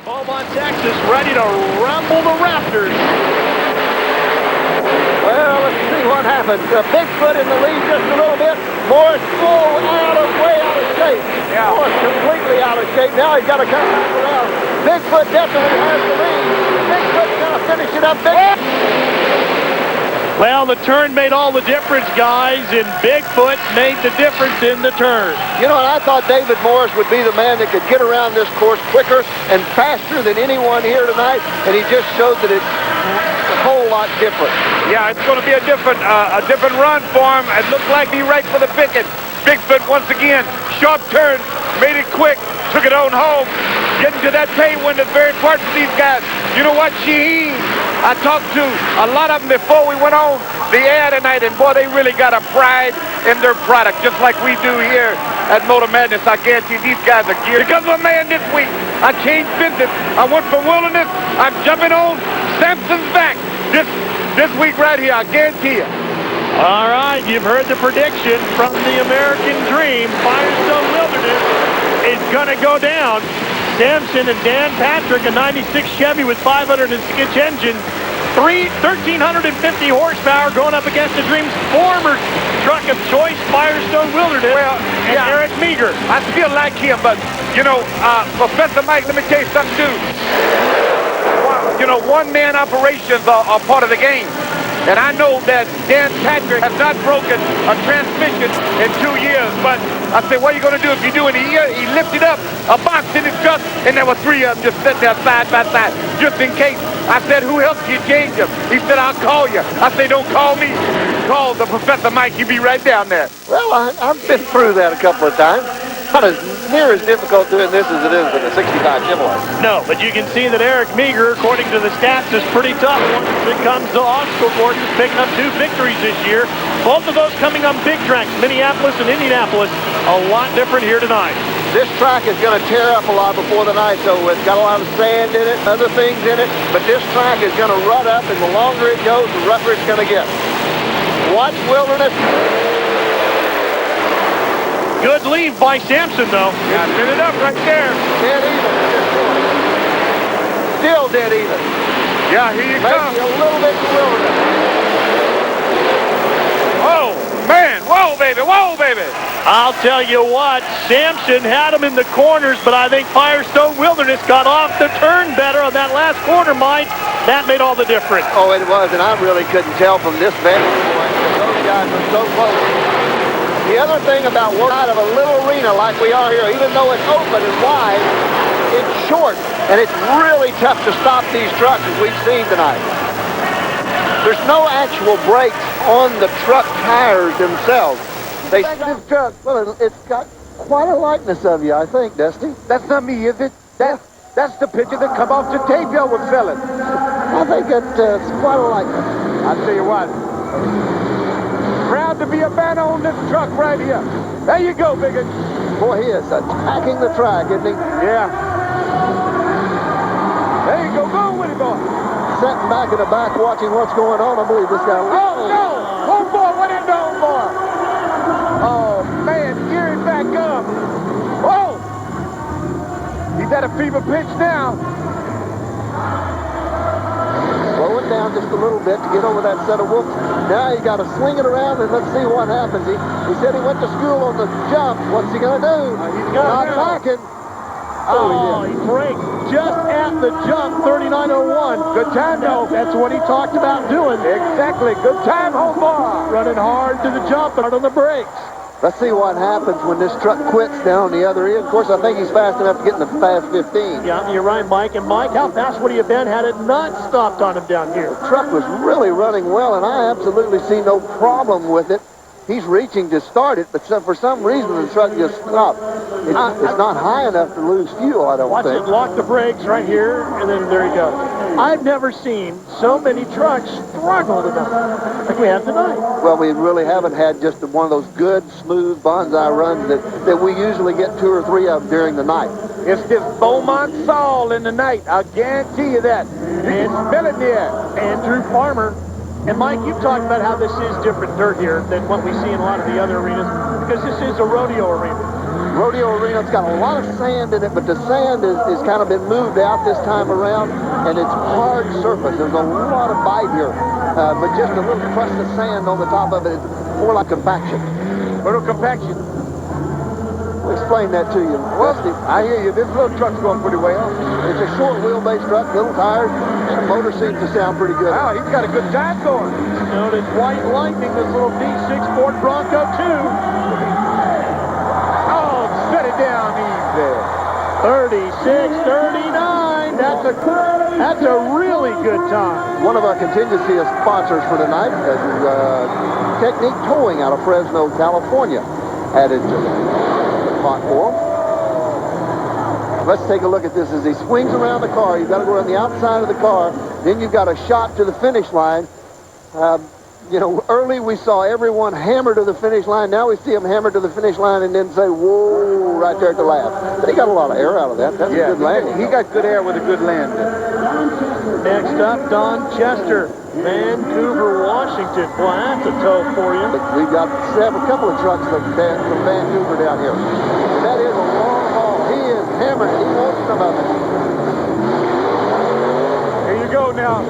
Beaumont, Texas, ready to rumble the Raptors. Well, let's see what happens. Bigfoot in the lead just a little bit. Morris way out of shape. Yeah. Morris completely out of shape. Now he's got to come back around. Bigfoot definitely has the lead. Bigfoot's going to finish it up. Well, the turn made all the difference, guys, and Bigfoot made the difference in the turn. You know, I thought David Morris would be the man that could get around this course quicker and faster than anyone here tonight, and he just showed that it's a whole lot different. Yeah, it's going to be a different run for him. It looked like he's right for the picket. Bigfoot once again, sharp turn, made it quick, took it on home. Getting to that tailwind is very important for these guys. You know what, Sheheen? I talked to a lot of them before we went on the air tonight, and boy, they really got a pride in their product, just like we do here at Motor Madness. I guarantee these guys are geared. Because of a man this week, I changed business. I went from wilderness. I'm jumping on Samson's back this week right here. I guarantee you. All right, you've heard the prediction from the American Dream. Firestone Wilderness is going to go down. Samson and Dan Patrick, a 96 Chevy with 506 engine, 1,350 horsepower going up against the Dream's former truck of choice, Firestone Wilderness, Well, and yeah. Eric Meagher. I still like him, but, you know, Professor Mike, let me tell you something, too. You know, one-man operations are part of the game. And I know that Dan Patrick has not broken a transmission in 2 years. But I said, what are you going to do if you do in a year? He lifted up a box in his truck, and there were 3 of them just sitting there side by side, just in case. I said, who helped you change them? He said, I'll call you. I said, don't call me. Call the Professor Mike. He'll be right down there. Well, I've been through that a couple of times. Not as near as difficult doing this as it is with a 65 Chevrolet. No, but you can see that Eric Meagher, according to the stats, is pretty tough once it comes to obstacle courses, picking up 2 victories this year. Both of those coming on big tracks, Minneapolis and Indianapolis. A lot different here tonight. This track is going to tear up a lot before the night, so it's got a lot of sand in it, other things in it, but this track is going to rut up, and the longer it goes, the rougher it's going to get. Watch Wilderness. Good leave by Samson, though. Yeah, set it up right there. Dead even at this point. Still dead even. Yeah, here you come. Maybe a little bit to Wilderness. Oh, man. Whoa, baby. Whoa, baby. I'll tell you what, Samson had him in the corners, but I think Firestone Wilderness got off the turn better on that last corner, Mike. That made all the difference. Oh, it was, and I really couldn't tell from this vantage point because those guys were so close. The other thing about working out of a little arena like we are here, even though it's open and wide, it's short, and it's really tough to stop these trucks as we've seen tonight. There's no actual brakes on the truck tires themselves. They this truck, well, it's got quite a likeness of you, I think, Dusty. That's not me, is it? That's the picture that come off the tape y'all were selling. I think it's quite a likeness. I'll tell you what. Proud to be a man on this truck right here. There you go, Biggin. Boy, he is attacking the track, isn't he? Yeah. There you go. Go with it, boy. Sitting back in the back watching what's going on. I believe this guy. Oh, no. Oh, boy. What is going for? Oh, man. Gear it back up. Whoa. He's at a fever pitch now. Slow it down just a little bit to get over that set of whoops. Now you got to swing it around and let's see what happens. He said he went to school on the jump. What's he going to do? He's not backing. Oh, he braked just at the jump, 39.01. Good time, though. That's what he talked about doing. Exactly. Good time, homeboy. Running hard to the jump and hard on the brakes. Let's see what happens when this truck quits down the other end. Of course, I think he's fast enough to get in the fast 15. Yeah, you're right, Mike. And Mike, how fast would he have been had it not stopped on him down here? The truck was really running well, and I absolutely see no problem with it. He's reaching to start it, but for some reason the truck just stopped. It's not high enough to lose fuel, I don't think. Watch it lock the brakes right here, and then there you go. I've never seen so many trucks struggle tonight like we have tonight. Well, we really haven't had just one of those good, smooth bonsai runs that we usually get 2 or 3 of during the night. It's this Beaumont Saul in the night. I'll guarantee you that. And smell it there. Andrew Farmer. And Mike, you've talked about how this is different dirt here than what we see in a lot of the other arenas because this is a rodeo arena. Rodeo Arena's got a lot of sand in it, but the sand is kind of been moved out this time around, and it's hard surface. There's a lot of bite here, but just a little crust of sand on the top of it. It's more like compaction. Little compaction. Explain that to you. Well, I hear you. This little truck's going pretty well. It's a short wheelbase truck, little tires, and the motor seems to sound pretty good. Wow, he's got a good time going. Known as White Lightning, this little V6 Ford Bronco 2. Oh, set it down easy. 36-39. That's a really good time. One of our contingency sponsors for tonight is Technique Towing out of Fresno, California, added to the pot for him. Let's take a look at this as he swings around the car. You've got to go around the outside of the car. Then you've got a shot to the finish line. You know, early we saw everyone hammer to the finish line. Now we see him hammer to the finish line and then say, whoa, right there at the last. But he got a lot of air out of that. That's a good landing. He got good air with a good landing. Next up, Don Chester, Vancouver, Washington. Boy, that's a tow for you. But we've got a couple of trucks from Vancouver down here. And that is a long haul. He is hammered. He wants some of it. Here you go now.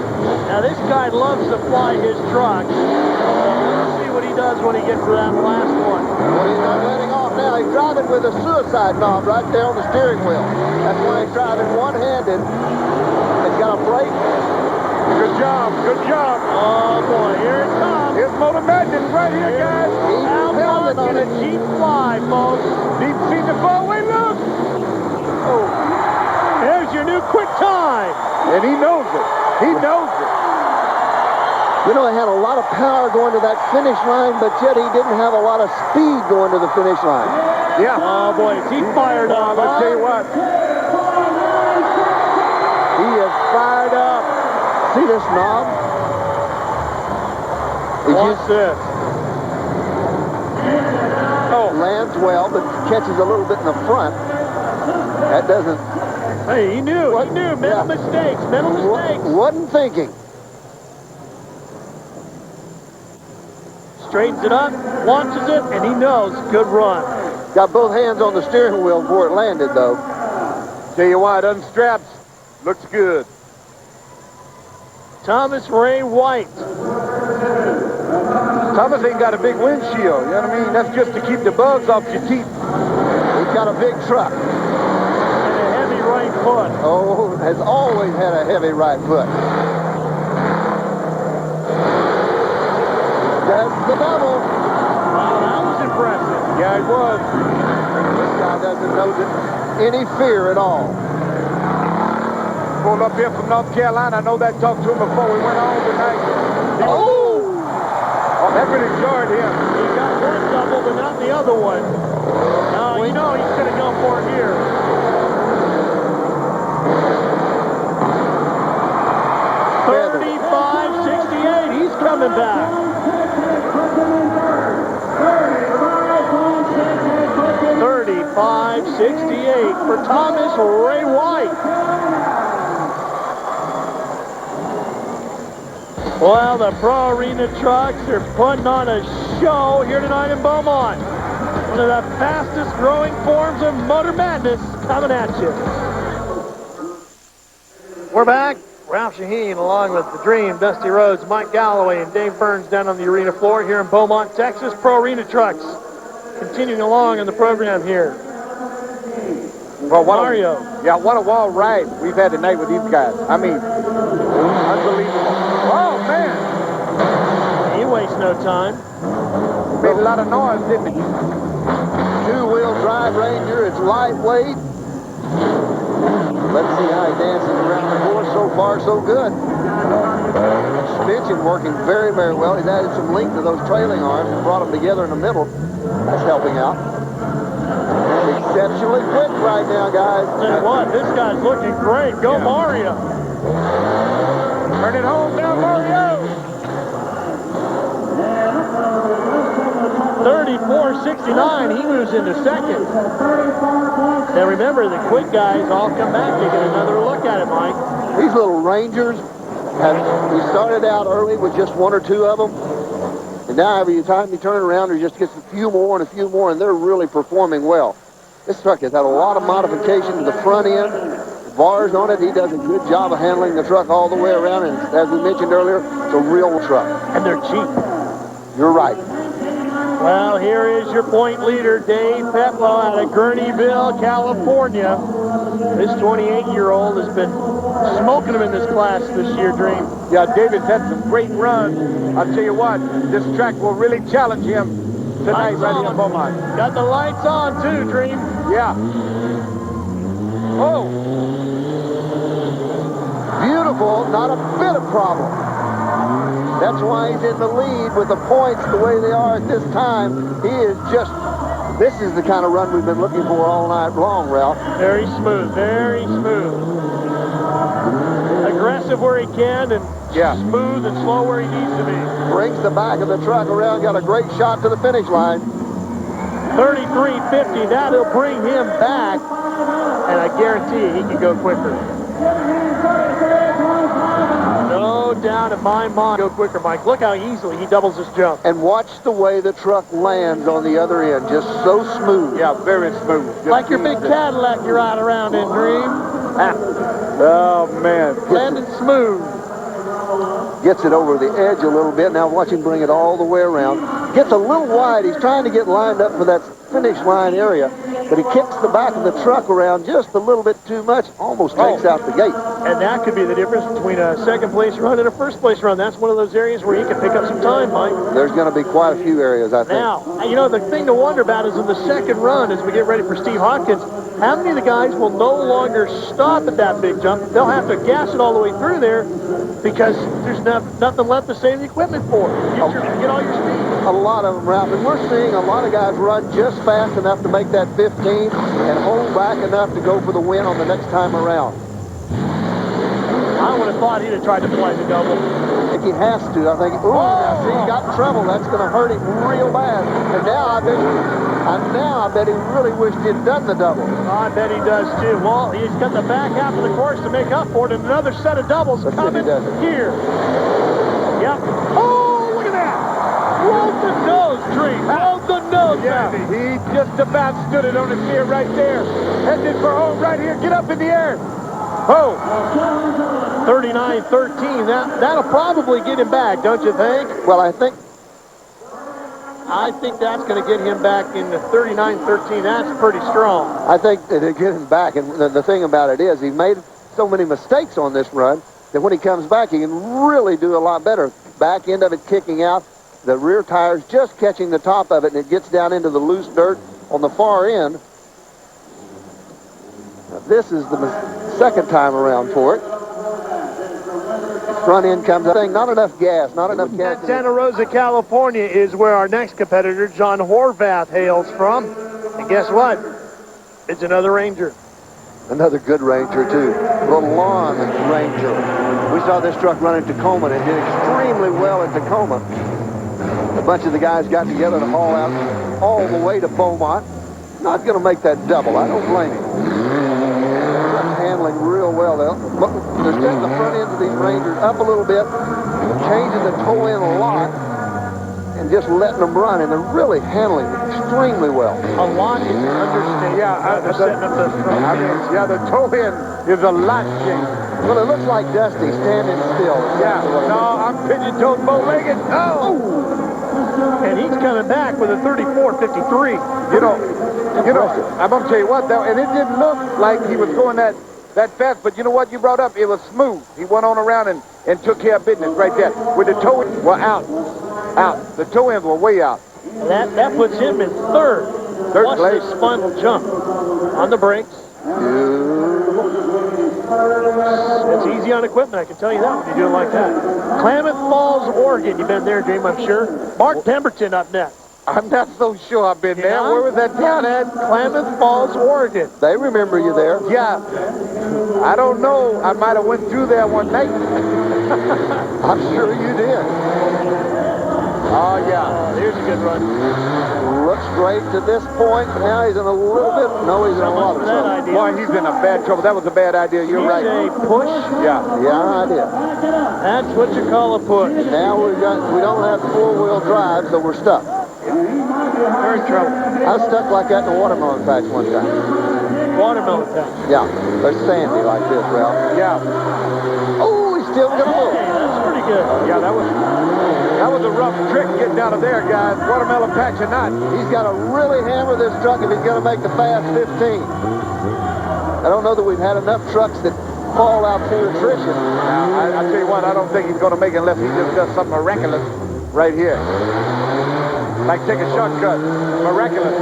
Now, this guy loves to fly his truck. Let's see what he does when he gets to that last one. Well, he's not letting off now. He's driving with a suicide knob right there on the steering wheel. That's why he's driving one-handed. He's got a brake. Good job. Good job. Oh, boy, here it comes. Here's Motor Madness right here, guys. He's Outlaws pounding on in a it. cheap fly, folks. Deep sea the far-away look. Oh. There's your new quick time. And he knows it. He knows it. You know, he had a lot of power going to that finish line, but yet he didn't have a lot of speed going to the finish line. Yeah. Oh, boy, is he fired up. Let's tell you what. He is fired up. See this knob? Watch this. Oh, lands well, but catches a little bit in the front. That doesn't... Hey, he knew. He knew. Mental mistakes. Mental mistakes. Wasn't thinking. Straightens it up, launches it, and he knows. Good run. Got both hands on the steering wheel before it landed, though. Tell you what, unstrapped. Looks good. Thomas Ray White. Thomas ain't got a big windshield. You know what I mean? That's just to keep the bugs off your teeth. He's got a big truck. And a heavy right foot. Oh, has always had a heavy right foot. That's the double. Wow, that was impressive. Yeah, it was. This guy doesn't know any fear at all. Pulled up here from North Carolina. I know that. Talked to him before we went on tonight. Oh! Oh, that really jarred him. He got one double, but not the other one. No, you know he's going to go for it here. .35-68. He's coming back. 35-68 for Thomas Ray White. Well, the Pro Arena trucks are putting on a show here tonight in Beaumont. One of the fastest growing forms of Motor Madness coming at you. We're back. Ralph Sheheen along with the Dream, Dusty Rhodes, Mike Gallaway, and Dave Burns down on the arena floor here in Beaumont, Texas. Pro Arena trucks continuing along in the program here. Well, what Mario. What a wild ride we've had tonight with these guys. I mean, unbelievable. Oh, man. He wastes no time. Made a lot of noise, didn't he? Two-wheel drive Ranger. It's lightweight. Let's see how he dances around the course. So far, so good. Suspension working very, very well. He's added some length to those trailing arms and brought them together in the middle. That's helping out. Exceptionally quick right now, guys. Tell you what, this guy's looking great. Go Mario. Turn it home now, Mario. 34-69, he moves into second. Now remember, the quick guys all come back to get another look at it, Mike. These little Rangers, we started out early with just one or two of them. And now every time you turn around, there just gets a few more and a few more, and they're really performing well. This truck has had a lot of modification to the front end. Bars on it. He does a good job of handling the truck all the way around. And as we mentioned earlier, it's a real truck. And they're cheap. You're right. Well, here is your point leader, Dave Petlow out of Gurneyville, California. This 28-year-old has been smoking them in this class this year, Dream. Yeah, David's had some great runs. I'll tell you what, this track will really challenge him tonight right here in Beaumont. Got the lights on, too, Dream. Yeah. Oh. Beautiful, not a bit of problem. That's why he's in the lead with the points the way they are at this time. He is just, this is the kind of run we've been looking for all night long, Ralph. Very smooth, very smooth. Aggressive where he can and smooth and slow where he needs to be. Brings the back of the truck around, got a great shot to the finish line. 33.50, that'll bring him back, and I guarantee you he can go quicker. No doubt in my mind, go quicker, Mike. Look how easily he doubles his jump. And watch the way the truck lands on the other end, just so smooth. Yeah, very smooth. Just like your big Cadillac you ride around in, Dream. Oh, man. Landing smooth. Gets it over the edge a little bit. Now watch him bring it all the way around. Gets a little wide. He's trying to get lined up for that finish line area, but he kicks the back of the truck around just a little bit too much, almost takes out the gate. And that could be the difference between a second place run and a first place run. That's one of those areas where he can pick up some time, Mike. There's going to be quite a few areas, I think. Now, you know, the thing to wonder about is in the second run, as we get ready for Steve Hopkins, how many of the guys will no longer stop at that big jump? They'll have to gas it all the way through there because there's nothing left to save the equipment for. Get all your speed. A lot of them, Ralph, and we're seeing a lot of guys run just fast enough to make that 15 and hold back enough to go for the win on the next time around. I would have thought he'd have tried to play the double. If he has to, I think, now see, he got in trouble. That's going to hurt him real bad. And now I bet he really wished he'd done the double. I bet he does too. Well, he's got the back half of the course to make up for it, and another set of doubles coming here. Yep. Oh, look at that! Rolled the nose, Dream. Rolled the nose, baby. He just about stood it on his ear right there. Headed for home right here. Get up in the air. Oh. 39.13. That'll probably get him back, don't you think? Well, I think that's going to get him back in the 39.13. That's pretty strong. I think that it'll get him back. And the thing about it is he made so many mistakes on this run that when he comes back, he can really do a lot better. Back end of it kicking out, the rear tires just catching the top of it, and it gets down into the loose dirt on the far end. Now, this is the second time around for it. Front end comes up, saying not enough gas, not enough gas. Santa Rosa, California is where our next competitor, John Horvath, hails from. And guess what? It's another Ranger. Another good Ranger, too. The lawn Ranger. We saw this truck run in Tacoma, and it did extremely well at Tacoma. A bunch of the guys got together to haul out all the way to Beaumont. Not going to make that double. I don't blame him. Handling real well. They're setting the front ends of these Rangers up a little bit, changing the toe end a lot, and just letting them run, and they're really handling it extremely well. A lot is understated. Yeah, setting up those front ends. the toe end is a lot changed. Well, it looks like Dusty standing still. Yeah, no, I'm pigeon-toed, bow-legged. Oh! And he's coming back with a 34.53. You know, I'm going to tell you what, though, and it didn't look like he was going that fast, but you know what you brought up? It was smooth. He went on around and took care of business right there. With the toe ends were out. The toe ends were way out. That puts him in third place. This final jump on the brakes. It's easy on equipment, I can tell you that when you do it like that. Klamath Falls, Oregon. You've been there, Dream, I'm sure. Mark Pemberton up next. I'm not so sure I've been there. Where was that town at? Klamath Falls, Oregon. They remember you there. Yeah. I don't know. I might have went through there one night. I'm sure you did. Oh, yeah. Here's a good run. Looks great to this point, but now he's in a little bit. No, he's in a lot of trouble. Boy, he's in a bad trouble. That was a bad idea. You're right. A push? Yeah. Yeah, I did. That's what you call a push. Now we don't have four-wheel drive, so we're stuck. They're in trouble. I was stuck like that in the watermelon patch one time. Watermelon patch. Yeah, they're sandy like this, Ralph. Yeah. Oh, he's still gonna move. Hey, that's pretty good. Yeah, that was a rough trick getting out of there, guys. Watermelon patch or not. He's got to really hammer this truck if he's gonna make the fast 15. I don't know that we've had enough trucks that fall out through attrition. Now, I tell you what, I don't think he's going to make it unless he just does something miraculous right here. Like take a shortcut. Miraculous.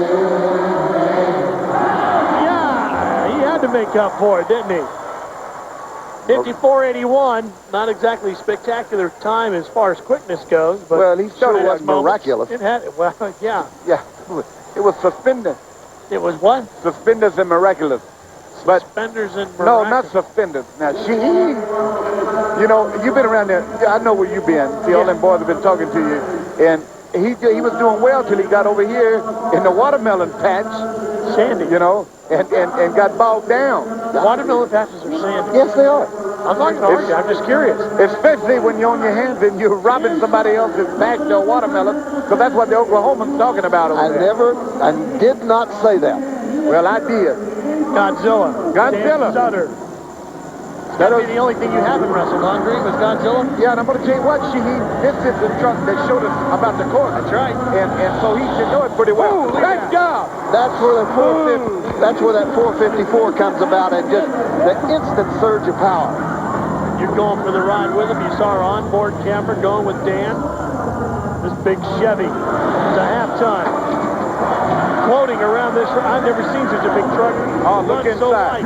Yeah, he had to make up for it, didn't he? 54.81, not exactly spectacular time as far as quickness goes, but Well, he sure it has was moments. miraculous. It had, well, yeah. Yeah, it was suspenders. It was what? Suspenders and miraculous. But Suspenders and no, miraculous. not suspenders. Now, Sheheen, you know, you've been around there. I know where you've been. See, all them boys have been talking to you. And he was doing well till he got over here in the watermelon patch, Sandy. you know, and got bogged down. Watermelon patches are sandy. Yes, they are. I'm not going to argue. I'm just curious. Especially when you're on your hands and you're robbing somebody else's patch or watermelon, because that's what the Oklahomans talking about over there. I did not say that. Well, I did. Godzilla. Godzilla. Dan Sutter. That'll be the only thing you haven't wrestled on, Green, was Godzilla? Yeah, and I'm going to tell you what, Sheheen, this is the truck that showed us about the course. That's right. And so he should know it pretty well. Ooh, Good job. That's where the 450, that's where that 454 comes about, and just the instant surge of power. You're going for the ride with him. You saw our onboard camera going with Dan. This big Chevy. It's a half-ton. Floating around this. I've never seen such a big truck. Oh, look run so inside. light.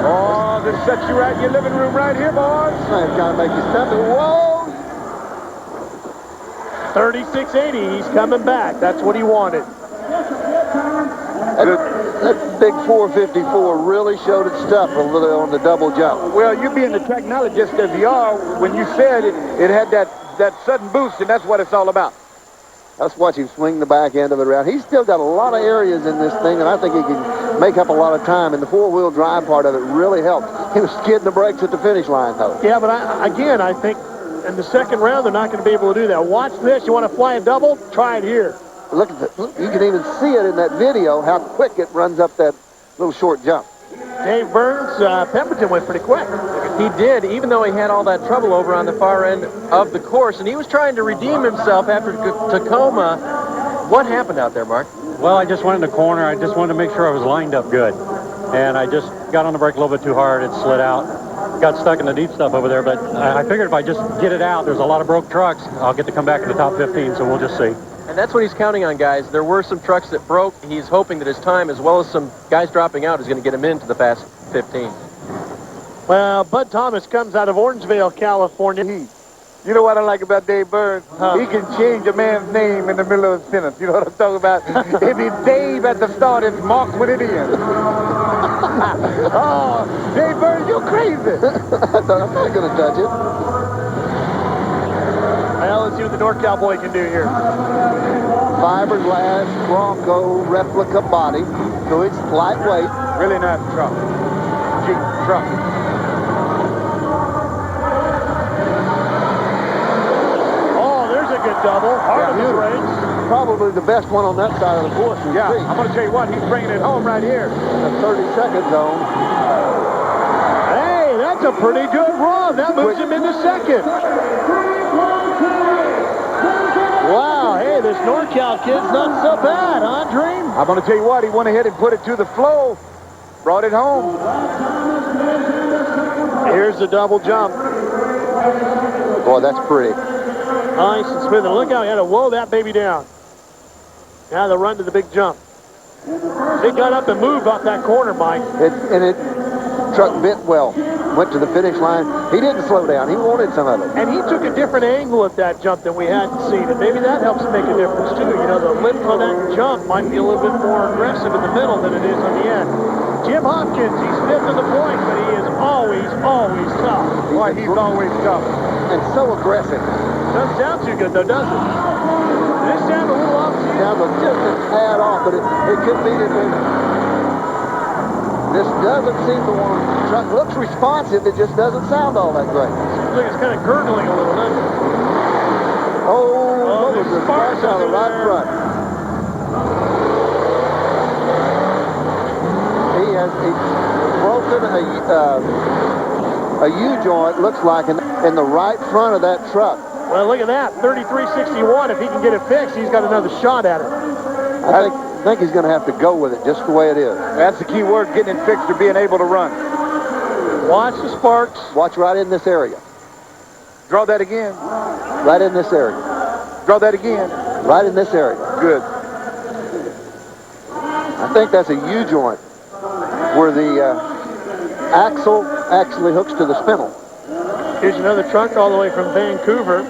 Oh, this sets you right in your living room right here, boys. It's kind of make you step. Whoa! 3680. He's coming back. That's what he wanted. That big 454 really showed its stuff a little on the double jump. Well, you being the technologist as you are, when you said it had that sudden boost, and that's what it's all about. Let's watch him swing the back end of it around. He's still got a lot of areas in this thing, and I think he can make up a lot of time, and the four-wheel drive part of it really helped. He was skidding the brakes at the finish line, though. Yeah, but I think in the second round, they're not going to be able to do that. Watch this. You want to fly a double? Try it here. Look at that. You can even see it in that video, how quick it runs up that little short jump. Dave Burns, Pemberton went pretty quick. He did, even though he had all that trouble over on the far end of the course, and he was trying to redeem himself after Tacoma. What happened out there, Mark? Well, I just went in the corner. I just wanted to make sure I was lined up good. And I just got on the brake a little bit too hard. It slid out. Got stuck in the deep stuff over there. But I figured if I just get it out, there's a lot of broke trucks, I'll get to come back in the top 15, so we'll just see. And that's what he's counting on, guys. There were some trucks that broke. He's hoping that his time, as well as some guys dropping out, is going to get him into the fast 15. Well, Bud Thomas comes out of Orangevale, California. You know what I like about Dave Burns? He can change a man's name in the middle of a sentence. You know what I'm talking about? If it's Dave at the start, it's Mark when it ends. Oh, Dave Burns, you're crazy. I'm not going to touch it. Well, let's see what the NorCal boy can do here. Fiberglass Bronco replica body, so it's lightweight. Really nice truck. Jeep truck. Oh, there's a good double. Hard of his race. Probably the best one on that side of the course. Yeah, I'm going to tell you what, he's bringing it home right here. In the 30-second zone. Hey, that's a pretty good run. That moves him into second. Wow, hey, this NorCal kid's not so bad, huh, Dream? I'm going to tell you what, he went ahead and put it to the flow. Brought it home. Here's the double jump. Boy, that's pretty. Nice and smooth. And look out, he had to whoa that baby down. Now the run to the big jump. They got up and moved off that corner, Mike. It truck bit well. Went to the finish line. He didn't slow down. He wanted some of it. And he took a different angle at that jump than we hadn't seen. And maybe that helps make a difference, too. You know, the lip on that jump might be a little bit more aggressive in the middle than it is on the end. Jim Hopkins, he's stiff to the point, but he is always tough. Boy, he's always tough. And so aggressive. Doesn't sound too good, though, does it? Does this sound a little off to you? Sounds just a tad off, but it could be that this doesn't seem to want to. The truck looks responsive. It just doesn't sound all that great. Seems like it's kind of gurgling a little, doesn't it? Oh, what was there's the sparks on the right there. front? He's broken a U-joint, looks like, in the right front of that truck. Well, look at that, 3361. If he can get it fixed, he's got another shot at it. I think he's going to have to go with it just the way it is. That's the key word, getting it fixed or being able to run. Watch the sparks. Watch right in this area. Draw that again. Right in this area. Draw that again. Right in this area. Good. I think that's a U-joint where the axle actually hooks to the spindle. Here's another truck all the way from Vancouver.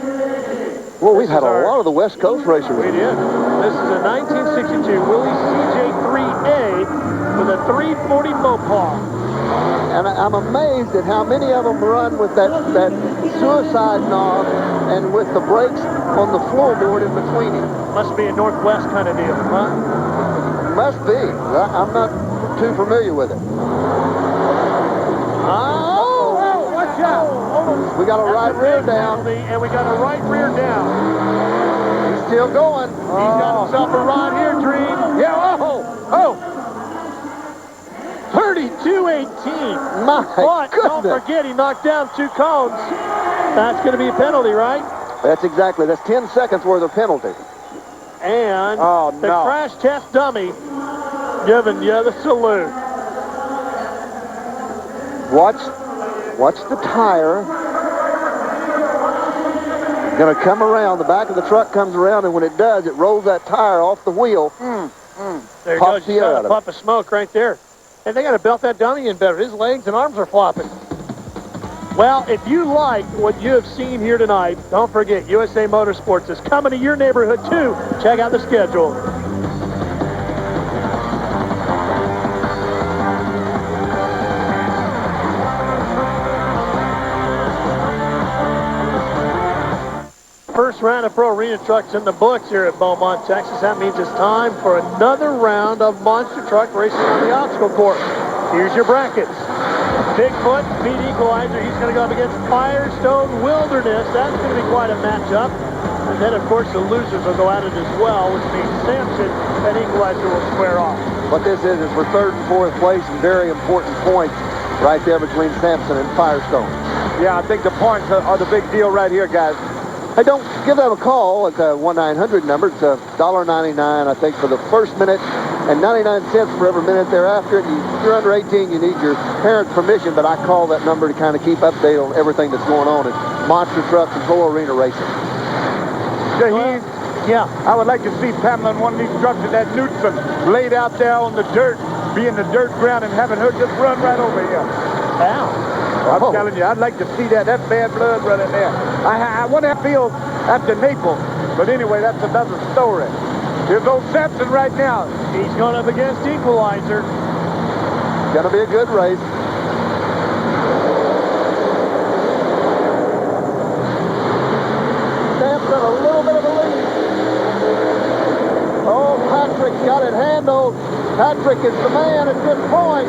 Well, we've had a lot of the West Coast racers. We did. This is a 1962 Willys CJ3A with a 340 Mopar. And I'm amazed at how many of them run with that suicide knob and with the brakes on the floorboard in between it. Must be a Northwest kind of deal, huh? Must be. I'm not too familiar with it. Oh, watch out. We got a right rear down. And we got a right rear down. He's still going. He's got himself a rod here, Dream. Yeah, oh. 32-18. My But don't goodness. forget, he knocked down 2 cones. That's going to be a penalty, right? That's 10 seconds worth of penalty. And the no. crash test dummy giving you the salute. Watch the tire. Going to come around. The back of the truck comes around, and when it does, it rolls that tire off the wheel. There Pops goes the air out a of it. puff of smoke right there. And they got to belt that dummy in better. His legs and arms are flopping. Well, if you like what you have seen here tonight, don't forget, USA Motorsports is coming to your neighborhood too. Check out the schedule. First round of Pro Arena trucks in the books here at Beaumont, Texas. That means it's time for another round of monster truck racing on the obstacle course. Here's your brackets. Bigfoot beat Equalizer. He's going to go up against Firestone Wilderness. That's going to be quite a matchup. And then, of course, the losers will go at it as well, which means Samson and Equalizer will square off. What this is for third and fourth place and very important points right there between Samson and Firestone. Yeah, I think the points are the big deal right here, guys. Hey, don't give them a call at the 1-900 number. It's $1.99, I think, for the first minute and 99 cents for every minute thereafter. And if you're under 18, you need your parents' permission, but I call that number to kind of keep update on everything that's going on in monster trucks and Pro Arena racing. Sheheen, Yeah. I would like to see Pamela in one of these trucks in that Knudsen laid out there on the dirt, be in the dirt ground and having her just run right over here. Wow. I'm telling you, I'd like to see that. That's bad blood running there. I wonder how it feels after Naples. But anyway, that's another story. Here's old Samson right now. He's going up against Equalizer. Going to be a good race. Samson, a little bit of a lead. Oh, Patrick got it handled. Patrick is the man at this point.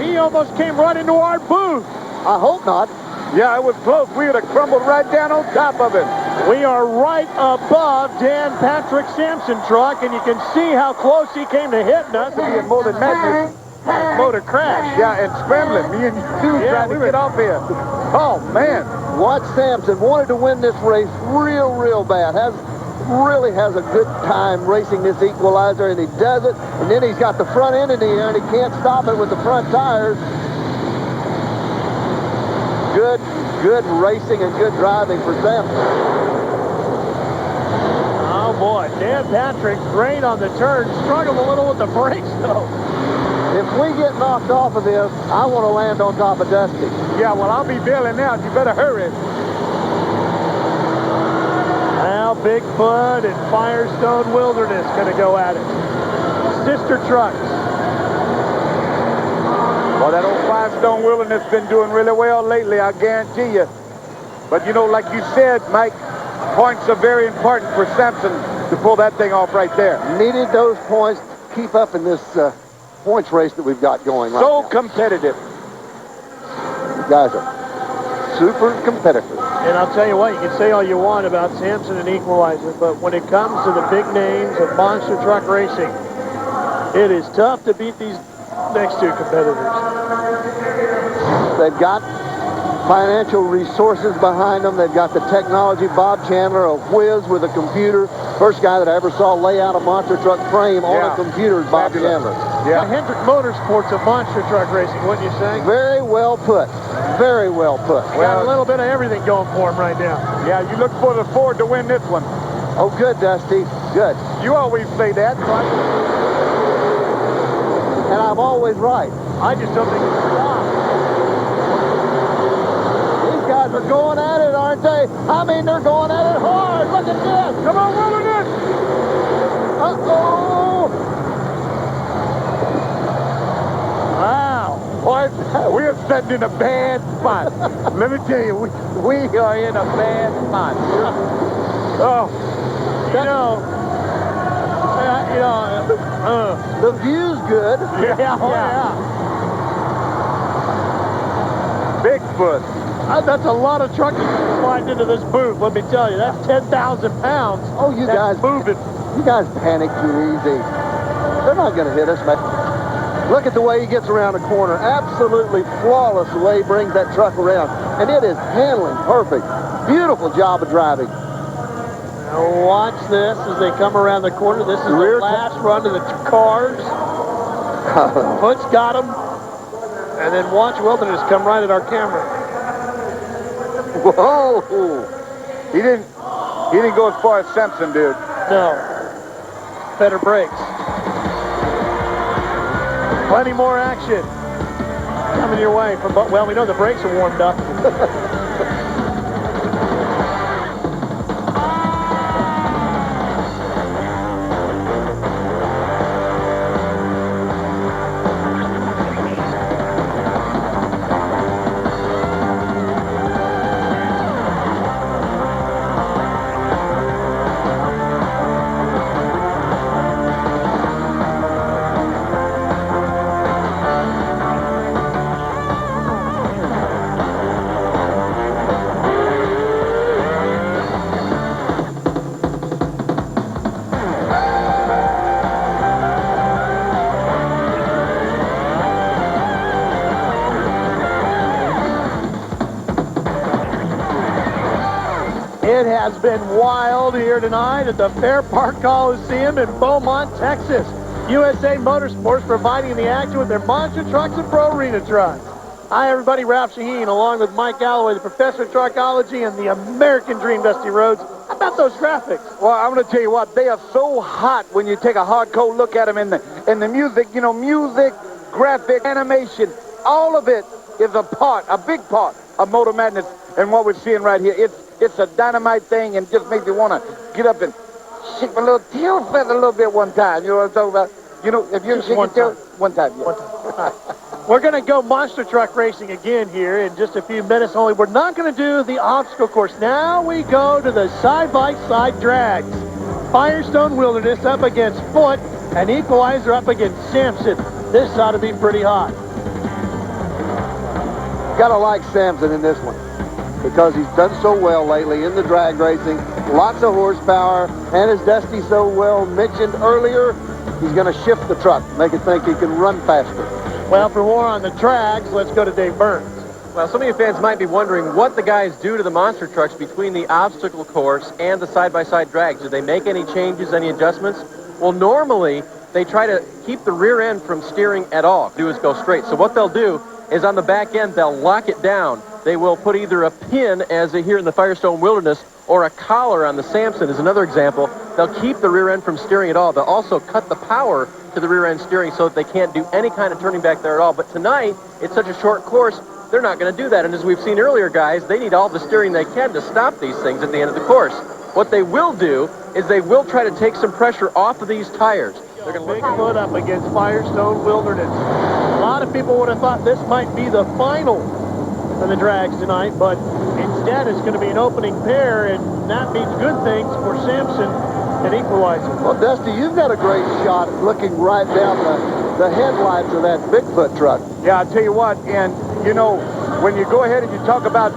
He almost came right into our booth. I hope not. Yeah, it was close. We would have crumbled right down on top of it. We are right above Dan Patrick Samson truck, and you can see how close he came to hitting us. Being more than madness. Motor crash. Yeah, and scrambling. Me and you trying to get off here. Oh, man. Watch Samson. Wanted to win this race real bad. Really has a good time racing this Equalizer, and he does it. And then he's got the front end in the air, and he can't stop it with the front tires. Good racing and good driving for Samson. Oh, boy. Dan Patrick, great on the turn. Struggled a little with the brakes, though. If we get knocked off of this, I want to land on top of Dusty. Yeah, well, I'll be bailing out. You better hurry. Now Bigfoot and Firestone Wilderness going to go at it. Sister trucks. Well, that old Firestone Wilderness been doing really well lately, I guarantee you. But, you know, like you said, Mike, points are very important for Samson to pull that thing off right there. Needed those points to keep up in this points race that we've got going right So now. competitive. You guys are super competitors. And I'll tell you what, you can say all you want about Samson and Equalizer, but when it comes to the big names of monster truck racing, it is tough to beat these next two competitors. They've got financial resources behind them. They've got the technology. Bob Chandler, a whiz with a computer. First guy that I ever saw lay out a monster truck frame on a computer is Bob Chandler. Yeah. Hendrick Motorsports of monster truck racing, wouldn't you say? Very well put. Very well put. Got a little bit of everything going for him right now. Yeah, you look for the Ford to win this one. Oh, good, Dusty. Good. You always say that. And I'm always right. I just don't think it's wrong. These guys are going at it, aren't they? I mean, they're going at it hard. Look at this. Come on, Wilderness. Uh-oh. Wow. Boys, we're sitting in a bad spot. Let me tell you, we are in a bad spot. Oh, the view's good. Yeah. Bigfoot. That's a lot of trucking sliding into this booth, let me tell you. That's 10,000 pounds. Oh, you guys moving. You guys panic too easy. They're not going to hit us, man. Look at the way he gets around the corner. Absolutely flawless the way he brings that truck around. And it is handling perfect. Beautiful job of driving. Now watch this as they come around the corner. This is the last run of the cars. Foot's got him. And then watch Wilderness come right at our camera. Whoa! He didn't go as far as Samson did. No. Better brakes. Plenty more action coming your way from, well, we know the brakes are warmed up. It has been wild here tonight at the Fairpark Coliseum in Beaumont, Texas. USA Motorsports providing the action with their monster trucks and pro arena trucks. Hi, everybody. Ralph Sheheen, along with Mike Gallaway, the professor of truckology, and the American Dream, Dusty Rhodes. How about those graphics? Well, I'm going to tell you what, they are so hot when you take a hardcore look at them in the music, you know, music, graphic, animation, all of it is a big part of Motor Madness and what we're seeing right here. It's a dynamite thing and just makes you want to get up and shake my little tail feather a little bit one time. You know what I'm talking about? You know, if you shake your tail, one time. Yeah. One time. We're going to go monster truck racing again here in just a few minutes only. We're not going to do the obstacle course. Now we go to the side-by-side drags. Firestone Wilderness up against Foot and Equalizer up against Samson. This ought to be pretty hot. Gotta like Samson in this one because he's done so well lately in the drag racing. Lots of horsepower, and as Dusty so well mentioned earlier, he's going to shift the truck, make it think he can run faster. Well, for more on the tracks, let's go to Dave Burns. Well, some of you fans might be wondering what the guys do to the monster trucks between the obstacle course and the side-by-side drags. Do they make any changes, any adjustments? Well, normally, they try to keep the rear end from steering at all. Do is go straight. So what they'll do is on the back end, they'll lock it down. They will put either a pin, as they here in the Firestone Wilderness, or a collar on the Samson is another example. They'll keep the rear end from steering at all. They'll also cut the power to the rear end steering so that they can't do any kind of turning back there at all. But tonight, it's such a short course, they're not going to do that. And as we've seen earlier, guys, they need all the steering they can to stop these things at the end of the course. What they will do is they will try to take some pressure off of these tires. They're going to Bigfoot up against Firestone Wilderness. A lot of people would have thought this might be the final for the drags tonight, but instead it's going to be an opening pair, and that means good things for Samson and Equalizer. Well, Dusty, you've got a great shot looking right down the headlights of that Bigfoot truck. Yeah, I'll tell you what, and, you know, when you go ahead and you talk about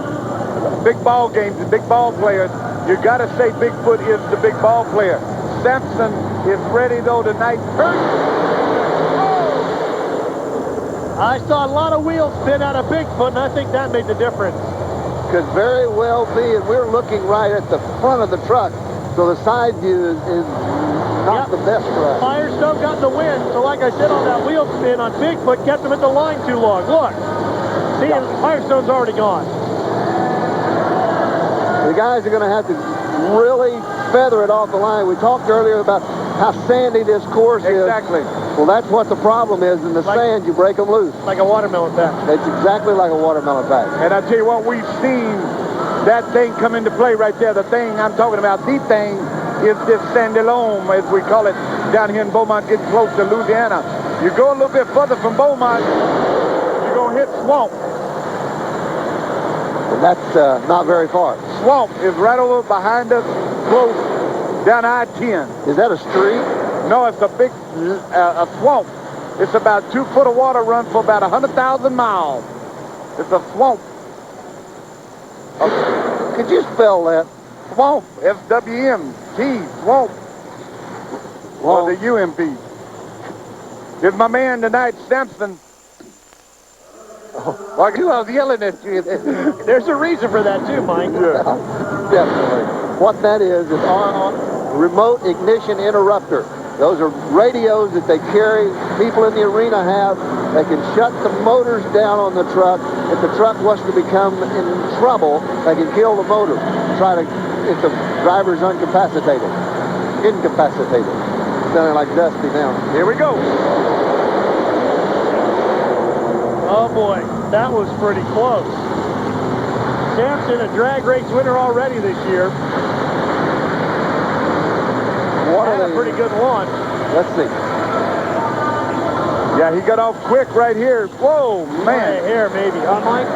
big ball games and big ball players, you got to say Bigfoot is the big ball player. Samson is ready, though, tonight. I saw a lot of wheels spin out of Bigfoot, and I think that made the difference. Could very well be, and we're looking right at the front of the truck, so the side view is not the best for us. Firestone got the win, so like I said, on that wheel spin on Bigfoot, kept him at the line too long. Look, see, Firestone's already gone. The guys are going to have to really feather it off the line. We talked earlier about how sandy this course is. Exactly. Well, that's what the problem is. In the sand, you break them loose. Like a watermelon patch. It's exactly like a watermelon patch. And I tell you what, we've seen that thing come into play right there. The thing I'm talking about, the thing is this sandy loam, as we call it, down here in Beaumont, getting close to Louisiana. You go a little bit further from Beaumont, you're going to hit swamp. And that's not very far. Swamp is right over behind us, close, down I-10. Is that a street? No, it's a big a swamp. It's about 2 foot of water run for about 100,000 miles. It's a swamp. Could you spell that? Swamp, S-W-M-P, swamp. Or the U-M-P. There's my man tonight, Samson. Well, I was yelling at you. There's a reason for that too, Mike. Yeah, definitely. What that is our remote ignition interrupter. Those are radios that they carry, people in the arena have. They can shut the motors down on the truck. If the truck was to become in trouble, they can kill the motor. If the driver's incapacitated. Sounding like Dusty now. Here we go. Oh boy, that was pretty close. Samson, a drag race winner already this year. Had a pretty good launch. Let's see. Yeah, he got off quick right here. Whoa, man. Right here, maybe. Huh, Mike?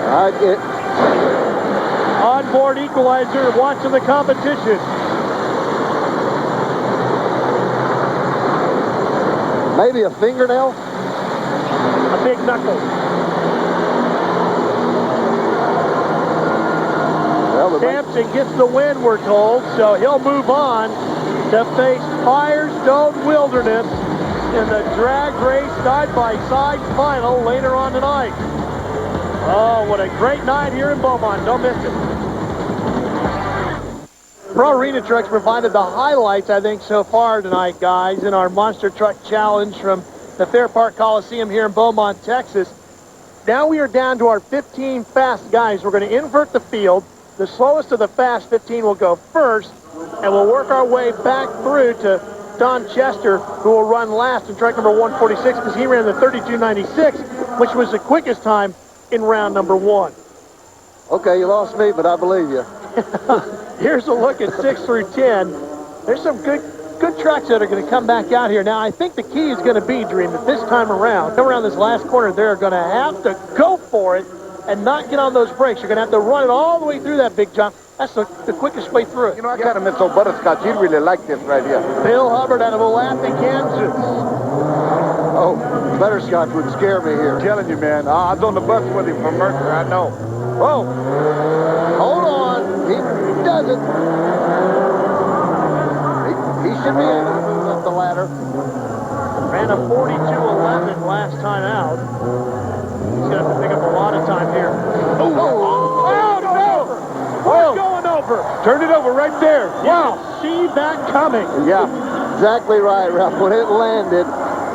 Onboard equalizer, watching the competition. Maybe a fingernail? A big knuckle. Well, Samson gets the win, we're told, so he'll move on to face Firestone Wilderness in the drag race side-by-side final later on tonight. Oh, what a great night here in Beaumont. Don't miss it. Pro Arena Trucks provided the highlights, I think, so far tonight, guys, in our Monster Truck Challenge from the Fairpark Coliseum here in Beaumont, Texas. Now we are down to our 15 fast guys. We're going to invert the field. The slowest of the fast 15 will go first, and we'll work our way back through to Don Chester, who will run last in truck number 146 because he ran the 32.96, which was the quickest time in round number 1. Okay, you lost me, but I believe you. Here's a look at 6 through 10. There's some good trucks that are going to come back out here. Now, I think the key is going to be, Dream, that this time around, come around this last corner, they're going to have to go for it and not get on those brakes. You're going to have to run it all the way through that big jump. That's the quickest way through it. You know, I kind of miss old Butterscotch. He'd really like this right here. Bill Hubbard out of Olathe, Kansas. Oh, Butterscotch would scare me here. I'm telling you, man. I was on the bus with him from Mercer. I know. Whoa. Hold on. He does it. He should be able to move up the ladder. Ran a 42.11 last time out. He's going to have to pick up a lot of time here. Oh, no! Who's going over? Turn it over right there. Wow. See that coming. Yeah, exactly right, Ralph. When it landed,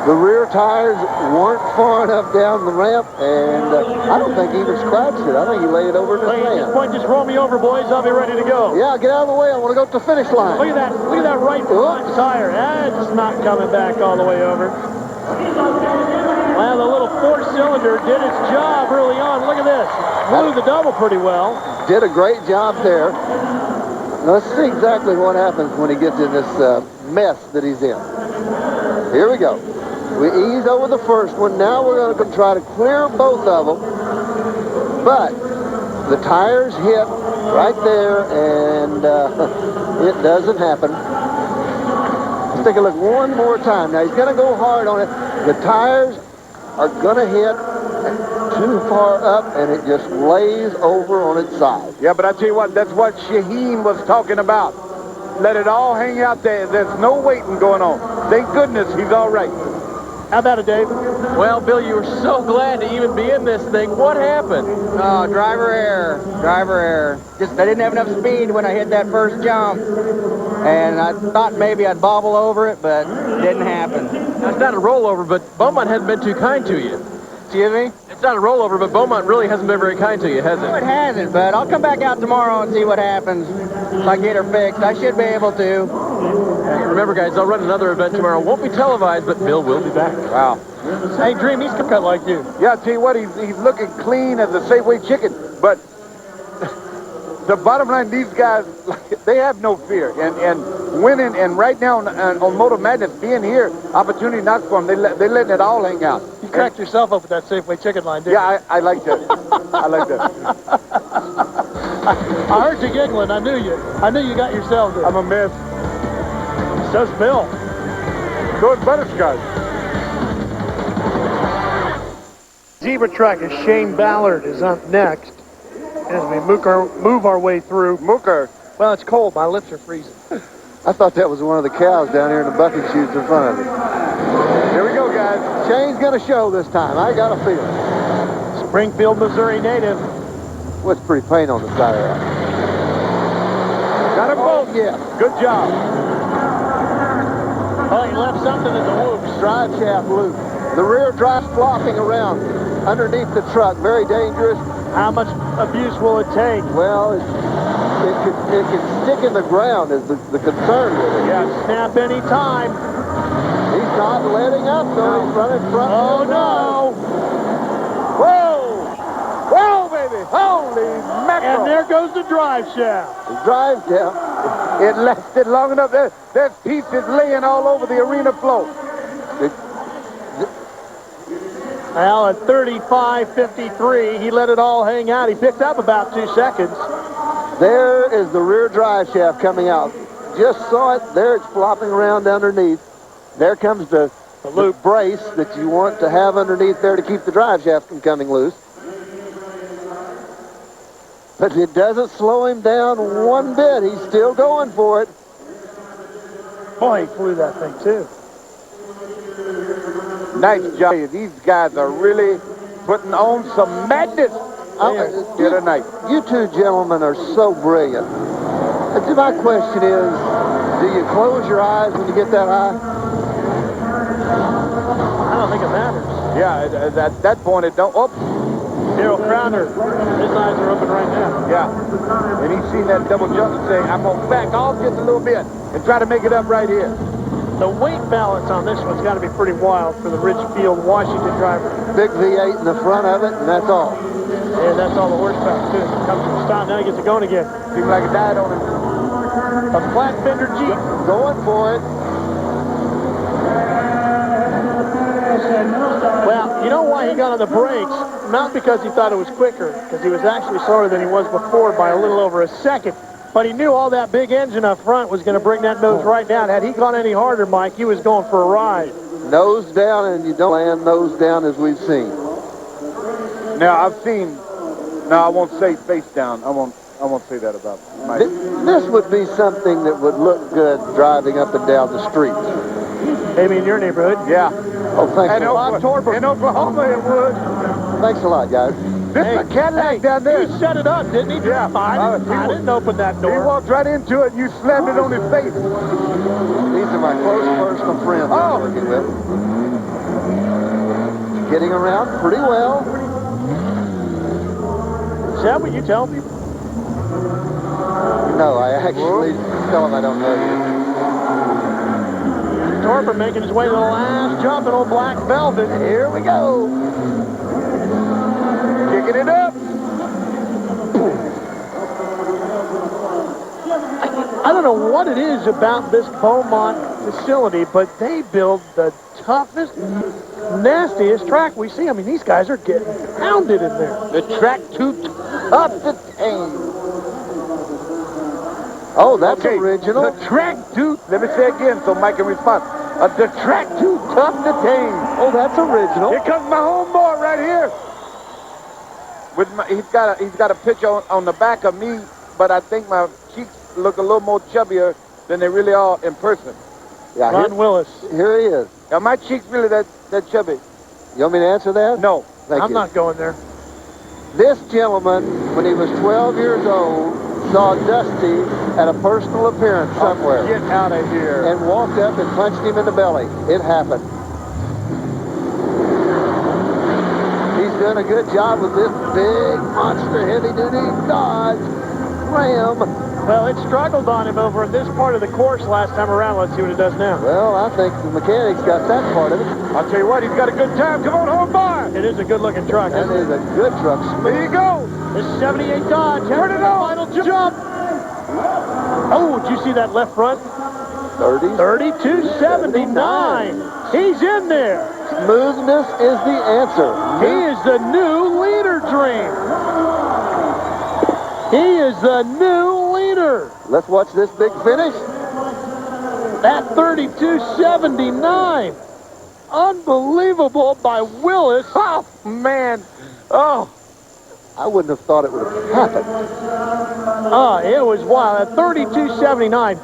the rear tires weren't far enough down the ramp, and I don't think he even scratched it. I think he laid it over in the At this sand. point, just roll me over, boys. I'll be ready to go. Yeah, get out of the way. I want to go to the finish line. Look at that. Look at that right front tire. That's not coming back all the way over. Well, the little 4-cylinder did its job early on. Look at this. Blew the double pretty well. Did a great job there. Now, let's see exactly what happens when he gets in this mess that he's in. Here we go. We ease over the first one. Now we're going to try to clear both of them. But the tires hit right there, and it doesn't happen. Let's take a look one more time. Now, he's going to go hard on it. The tires are going to hit too far up, and it just lays over on its side. Yeah, but I tell you what, that's what Sheheen was talking about. Let it all hang out there. There's no waiting going on. Thank goodness he's all right. How about it, Dave? Well, Bill, you were so glad to even be in this thing. What happened? Oh, driver error. Driver error. Just I didn't have enough speed when I hit that first jump. And I thought maybe I'd bobble over it, but it didn't happen. It's not a rollover, but Beaumont hasn't been too kind to you. Excuse me? It's not a rollover, but Beaumont really hasn't been very kind to you, has No, it it? hasn't, but I'll come back out tomorrow and see what happens. If I get her fixed, I should be able to. Remember, guys, they'll run another event tomorrow. Won't be televised, but Bill will be back. Wow. Hey, Dream, he's cut like you. Yeah, I tell you what, he's looking clean as a Safeway chicken. But the bottom line, these guys, they have no fear. And winning, and right now on Motor Madness, being here, opportunity knocks for them. They're letting it all hang out. You cracked yourself up with that Safeway chicken line, didn't you? Yeah, I like that. I like that. I heard you giggling. I knew you. I knew you got yourself there. I'm a mess. So's Bill. So is Butterscotch. Zebra track is Shane Ballard is up next as we move our way through. Mooker. Well, it's cold. My lips are freezing. I thought that was one of the cows down here in the bucket chutes in front of it. Here we go, guys. Shane's going to show this time. I got a feeling. Springfield, Missouri native. What's pretty paint on the side of that? Got them both. Yeah. Good job. Oh, he left something in the whoops. Drive shaft loop. The rear drive's flopping around underneath the truck. Very dangerous. How much abuse will it take? Well, it can stick in the ground is the concern with it. Yeah, snap any time. He's not letting up, though. He's running front. Oh, no. Whoa! Whoa, baby! Holy mackerel! And there goes the drive shaft. The drive shaft. It lasted long enough. There's pieces laying all over the arena floor. Well, at 35.53, he let it all hang out. He picked up about 2 seconds. There is the rear drive shaft coming out. Just saw it. There it's flopping around underneath. There comes the loop brace that you want to have underneath there to keep the drive shaft from coming loose. But it doesn't slow him down one bit. He's still going for it. Boy, he flew that thing, too. Nice job. These guys are really putting on some madness here tonight. You two gentlemen are so brilliant. And my question is, do you close your eyes when you get that high? I don't think it matters. Yeah, at that point it don't. Oh, Daryl Crowder, his eyes are open right now. yeah. And he's seen that double jump and saying, I'm going to back off just a little bit and try to make it up right here. The weight balance on this one's got to be pretty wild for the Ridgefield, Washington driver. Big V8 in the front of it, and that's all. And that's all the horsepower, too. Comes to a stop, now he gets it going again. Seems like it died on him. A flat fender Jeep. Going for it. Well, you know why he got on the brakes? Not because he thought it was quicker, because he was actually slower than he was before by a little over a second. But he knew all that big engine up front was going to bring that nose right down. Had he gone any harder, Mike, he was going for a ride. Nose down, and you don't land nose down as we've seen. Now, I've seen, no, I won't say face down. I won't say that about Mike. This would be something that would look good driving up and down the street. Maybe in your neighborhood. Yeah. Oh, thanks And a lot. in Oklahoma it would. Thanks a lot, guys. This is a Cadillac down there. He set it up, didn't he? Yeah. I didn't open that He door. walked right into it and you slammed it on his face. These are my close personal friends I'm working with. Getting around pretty well. Is that what you tell people? No, I actually tell them I don't know you. Torper making his way to the last jump in old Black Velvet. Here we go. Kicking it up. I don't know what it is about this Beaumont facility, but they build the toughest, nastiest track we see. I mean, these guys are getting pounded in there. The track too tough to tame. Oh, that's original. The track too, let me say again so Mike can respond. The track too tough to tame. Oh, that's original. Here comes my homeboy right here. He's got a picture on the back of me, but I think my cheeks look a little more chubbier than they really are in person. Yeah, Ron Willis. Here he is. Are my cheeks really that chubby? You want me to answer that? No. Thank I'm you. not going there. This gentleman, when he was 12 years old, saw Dusty at a personal appearance somewhere. Get out of here. And walked up and punched him in the belly. It happened. He's done a good job with this big monster heavy-duty Dodge Ram. Well, it struggled on him over in this part of the course last time around. Let's see what it does now. Well, I think the mechanics got that part of it. I'll tell you what, he's got a good time. Come on home, boy. It is a good-looking truck. That is a good truck. There you go. This 78 Dodge. Turn it on. Final jump. Oh, did you see that left front? 32.79. He's in there. Smoothness is the answer. He is the new leader, Dream. He is the new leader. Let's watch this big finish. That 32.79. Unbelievable by Willis. Oh, man. Oh. I wouldn't have thought it would have happened. It was wild. At 32.79,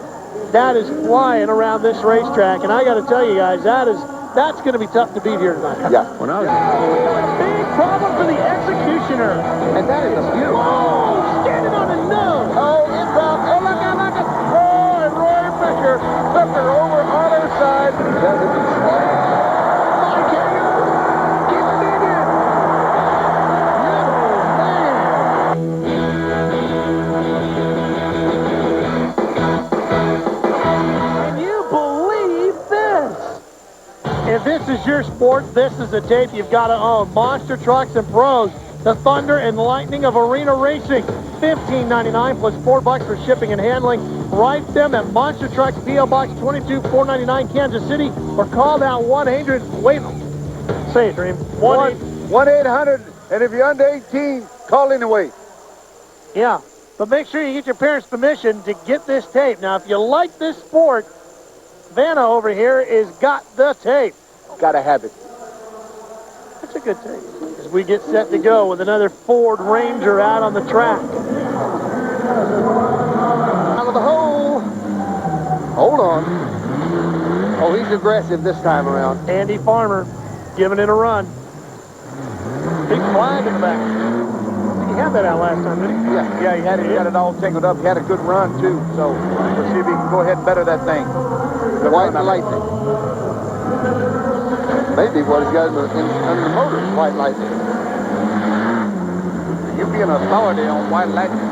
that is flying around this racetrack. And I got to tell you guys, that's going to be tough to beat here tonight. Yeah. When I was big problem for the executioner. And that is a beautiful. Oh, standing on his nose. Oh, inbound. Oh, look out, look out. Oh, and Roy Fisher took her over on her side. If this is your sport, this is the tape you've got to own. Monster Trucks and Pros, the thunder and lightning of arena racing. $15.99 plus $4 for shipping and handling. Write them at Monster Trucks, P.O. Box 22499, Kansas City, or call down 1-800. Wait, say it, Dream. 1-800, and if you're under 18, call anyway. Yeah, but make sure you get your parents' permission to get this tape. Now, if you like this sport, Vanna over here is got the tape. Gotta have it. That's a good tape. As we get set to go with another Ford Ranger out on the track. Out of the hole. Hold on. Oh, he's aggressive this time around. Andy Farmer giving it a run. Big flag in the back. I think he had that out last time, didn't he? Yeah, he had it. He got it all tangled up. He had a good run, too. So let's see if he can go ahead and better that thing. The white lightning. Maybe what he's got under the motor is white lightning. You being an authority on white lightning.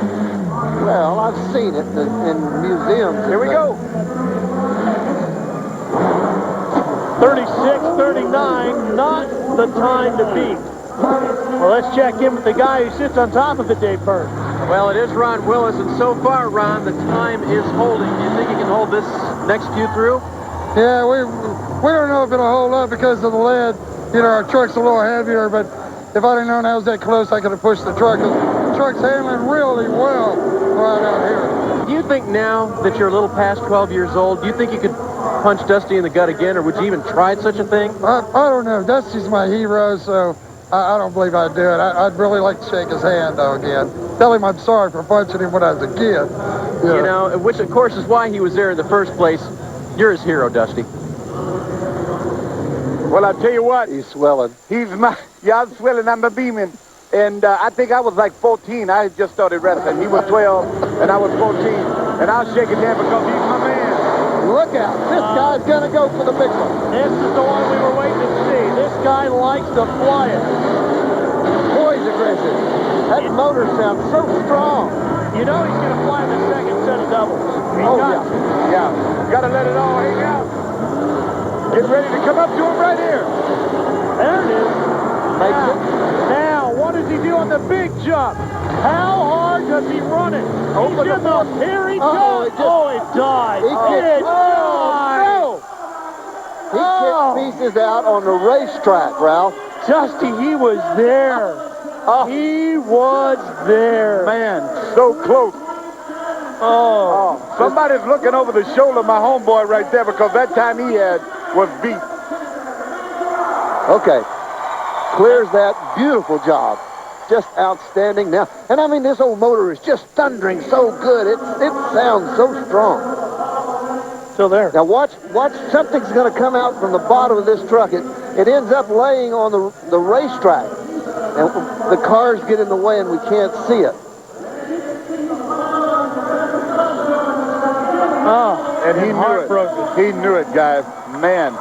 Well, I've seen it in museums. Here we go. 36-39, not the time to beat. Well, let's check in with the guy who sits on top of the Dave Bird. Well, it is Ron Willis, and so far, Ron, the time is holding. Do you think he can hold this next few through? Yeah, we don't know if it'll hold up because of the lead. You know, our truck's a little heavier, but if I'd have known I was that close, I could have pushed the truck. The truck's handling really well right out here. Do you think now that you're a little past 12 years old, do you think you could punch Dusty in the gut again, or would you even try such a thing? I don't know. Dusty's my hero, so I don't believe I'd do it. I'd really like to shake his hand, though, again. Tell him I'm sorry for punching him when I was a kid. You know, which, of course, is why he was there in the first place. You're his hero, Dusty. Well, I tell you what. He's swelling. I'm swelling. I'm a beaming. And I think I was like 14. I had just started wrestling. He was 12, and I was 14. And I'll shake his hand because he's my man. Look out. This guy's going to go for the big one. This is the one we were waiting to see. This guy likes to fly it. Boy, he's aggressive. That motor sounds so strong. You know he's going to fly the second set of doubles. Yeah. Got to let it all hang out. Get ready to come up to him right here. There it is. Now, what does he do on the big jump? How hard does he run it? Here he goes. It died. He kicked pieces out on the racetrack, Ralph. Dusty, he was there. He was there. Man, so close. Somebody's looking over the shoulder of my homeboy right there because that time he had was beat. Okay. Clears that. Beautiful job. just outstanding now. And I mean, this old motor is just thundering so good. It sounds so strong. Still there. Now watch, something's going to come out from the bottom of this truck. It ends up laying on the racetrack. And the cars get in the way and we can't see it. Oh, And he knew it. He knew it, guys. Man,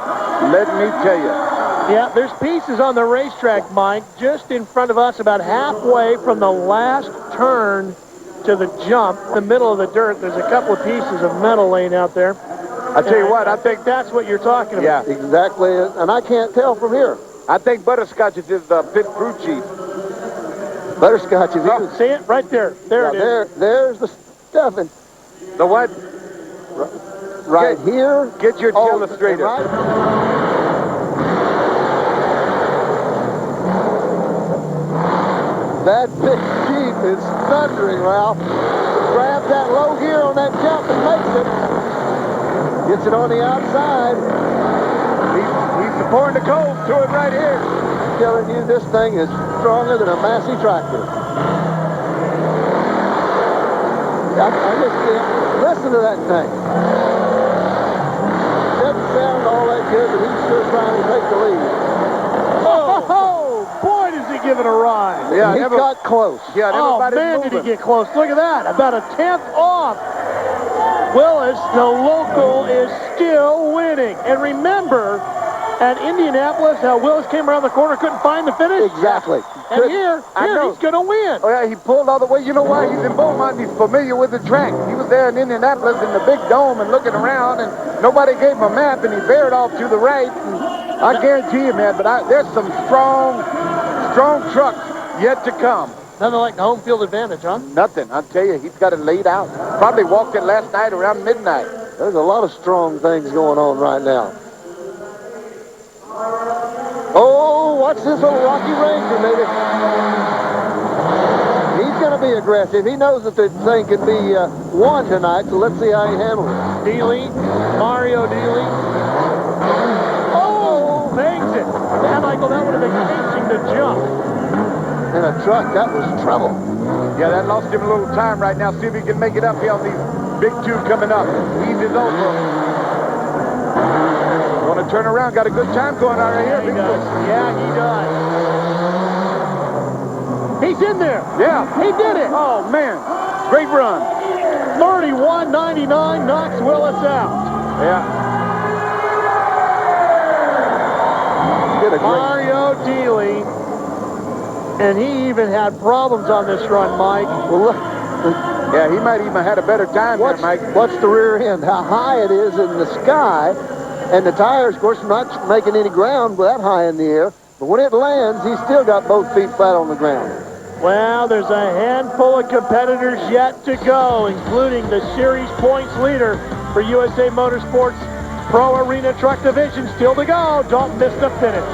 let me tell you. Yeah, there's pieces on the racetrack, Mike, just in front of us, about halfway from the last turn to the jump, the middle of the dirt. There's a couple of pieces of metal laying out there. I tell you what, I think that's what you're talking about. Yeah, Exactly, and I can't tell from here. I think Butterscotch is his pit crew chief. Butterscotch is even. See it? Right there. There it is. There's the stuff. And The what? right here. Get your illustrator. Right. That big Jeep is thundering, Ralph. Grabs that low gear on that jump and makes it. Gets it on the outside. He's pouring the cold to it right here. I'm telling you, this thing is stronger than a Massey tractor. I just can't listen to that thing. Doesn't sound all that good, but he's sure trying to take the lead. Oh, boy, does he give it a ride. Yeah, He got close. Yeah, Oh, everybody's man, moving. did he get close. Look at that. About a 10th off. Willis, the local, is still winning. And remember, at Indianapolis, how Willis came around the corner, couldn't find the finish? Exactly. And here he's going to win. Oh, yeah, he pulled all the way. You know why? He's in Beaumont. He's familiar with the track. He was there in Indianapolis in the big dome and looking around, and nobody gave him a map, and he veered off to the right. And I guarantee you, man, but there's some strong trucks yet to come. Nothing like the home field advantage, huh? Nothing. I'll tell you, he's got it laid out. Probably walked it last night around midnight. There's a lot of strong things going on right now. Oh, watch this old Rocky Ranger, baby. He's going to be aggressive. He knows that the thing can be won tonight, so let's see how he handles it. Dealey, Mario Dealey. Oh, bangs it. Yeah, Michael, that would have been pinching the jump. In a truck, that was trouble. Yeah, that lost him a little time right now. See if he can make it up here on these big two coming up. Eases over. Going to turn around. Got a good time going on right here. He does. Yeah, he does. He's in there. Yeah. He did it. Oh, man. Great run. 31.99 knocks Willis out. Yeah. Did a great. Mario Dealey. And he even had problems on this run, Mike. Well, look. Yeah, he might even had a better time there, Mike. Watch the rear end, how high it is in the sky. And the tires, of course, not making any ground that high in the air. But when it lands, he's still got both feet flat on the ground. Well, there's a handful of competitors yet to go, including the series points leader for USA Motorsports Pro Arena Truck Division. Still to go. Don't miss the finish.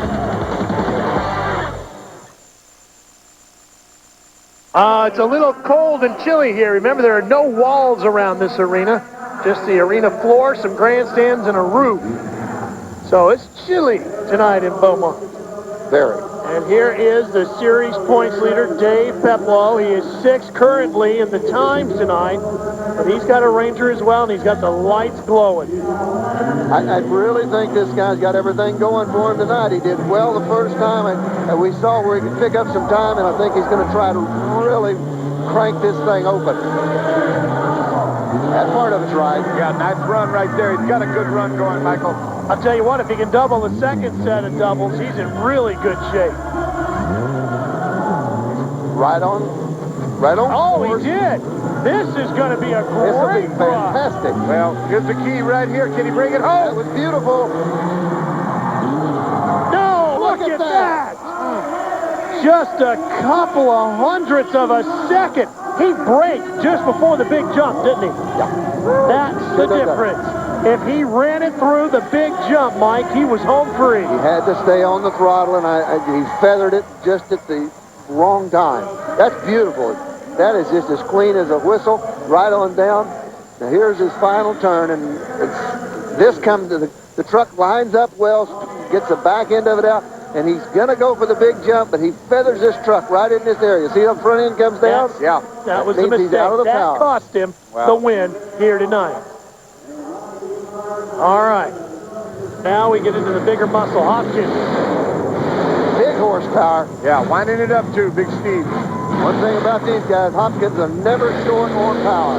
It's a little cold and chilly here. Remember, there are no walls around this arena. Just the arena floor, some grandstands, and a roof. So it's chilly tonight in Beaumont. Very. And here is the series points leader, Dave Peplow. He is 6th currently in the times tonight, but he's got a Ranger as well, and he's got the lights glowing. I really think this guy's got everything going for him tonight. He did well the first time, and we saw where he could pick up some time, and I think he's going to try to really crank this thing open. That part of it's right. Yeah, nice run right there. He's got a good run going, Michael. I'll tell you what, if he can double the second set of doubles, he's in really good shape. Right on. Oh, course. he did. This is going to be a This will great be run. fantastic. Well, here's the key right here. Can he bring it That home? was beautiful. No, look at that. Just a couple of hundredths of a second. He braked just before the big jump, didn't he? Yeah. That's the difference. If he ran it through the big jump, Mike, he was home free. He had to stay on the throttle, and he feathered it just at the wrong time. That's beautiful. That is just as clean as a whistle, right on down. Now here's his final turn, and this comes to the truck lines up well, gets the back end of it out, and he's going to go for the big jump, but he feathers this truck right in this area. See how the front end comes down? Yeah. That was the means mistake. he's out of the That power. cost him the win here tonight. All right. Now we get into the bigger muscle. Hopkins. Big horsepower. Yeah, winding it up too, Big Steve. One thing about these guys, Hopkins are never short on power.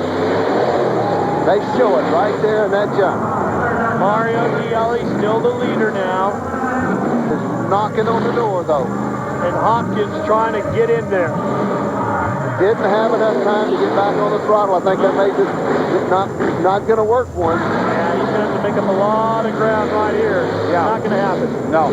They show it right there in that jump. Mario Gielli still the leader now. Just knocking on the door, though. And Hopkins trying to get in there. Didn't have enough time to get back on the throttle. I think that made this not going to work for him. Yeah, he's going to have to make up a lot of ground right here. Yeah. Not going to happen. No.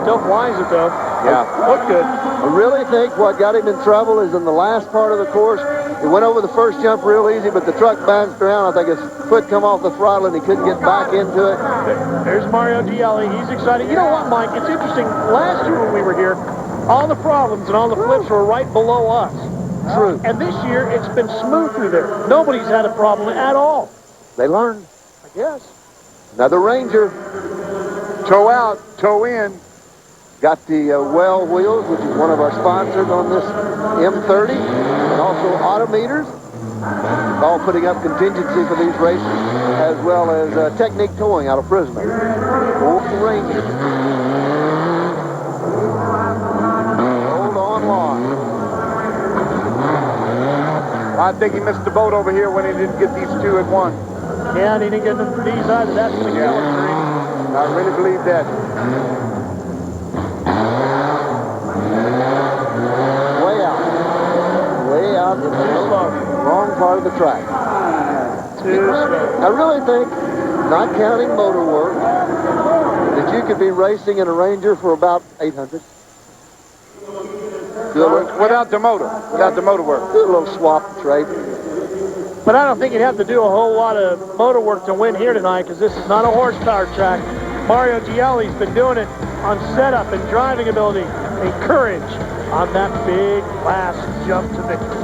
Still flies it, though. Yeah. Look good. I really think what got him in trouble is in the last part of the course. He went over the first jump real easy, but the truck bounced around. I think his foot come off the throttle and he couldn't get back into it. There's Mario Gielli. He's excited. You know what, Mike? It's interesting. Last year when we were here, all the problems and all the flips were right below us. True. And this year, it's been smooth through there. Nobody's had a problem at all. They learned. I guess. Another Ranger. Toe out, toe in. Got the well wheels, which is one of our sponsors on this M30, and also Autometers. All putting up contingency for these races, as well as Technique Towing out of Fresno. Old Ranger. Hold on long. I think he missed the boat over here when he didn't get these two at one. Yeah, and he didn't get these either. That's the Yeah. I really believe that. Way out in the wrong part of the track. I really think, not counting motor work, that you could be racing in a Ranger for about 800. Without the motor. Without the motor work. Do a little swap trade. But I don't think you'd have to do a whole lot of motor work to win here tonight, because this is not a horsepower track. Mario Gielli's been doing it on setup and driving ability and courage on that big last jump to victory.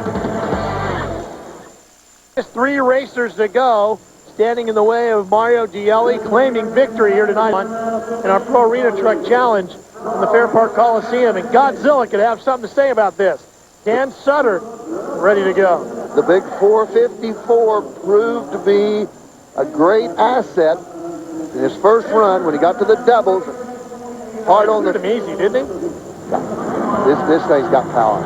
Just 3 racers to go, standing in the way of Mario Gielli, claiming victory here tonight in our Pro Arena Truck Challenge in the Fairpark Coliseum. And Godzilla could have something to say about this. Dan Sutter, ready to go. The big 454 proved to be a great asset in his first run when he got to the doubles. Hard on the... Him easy, didn't he? This thing's got power.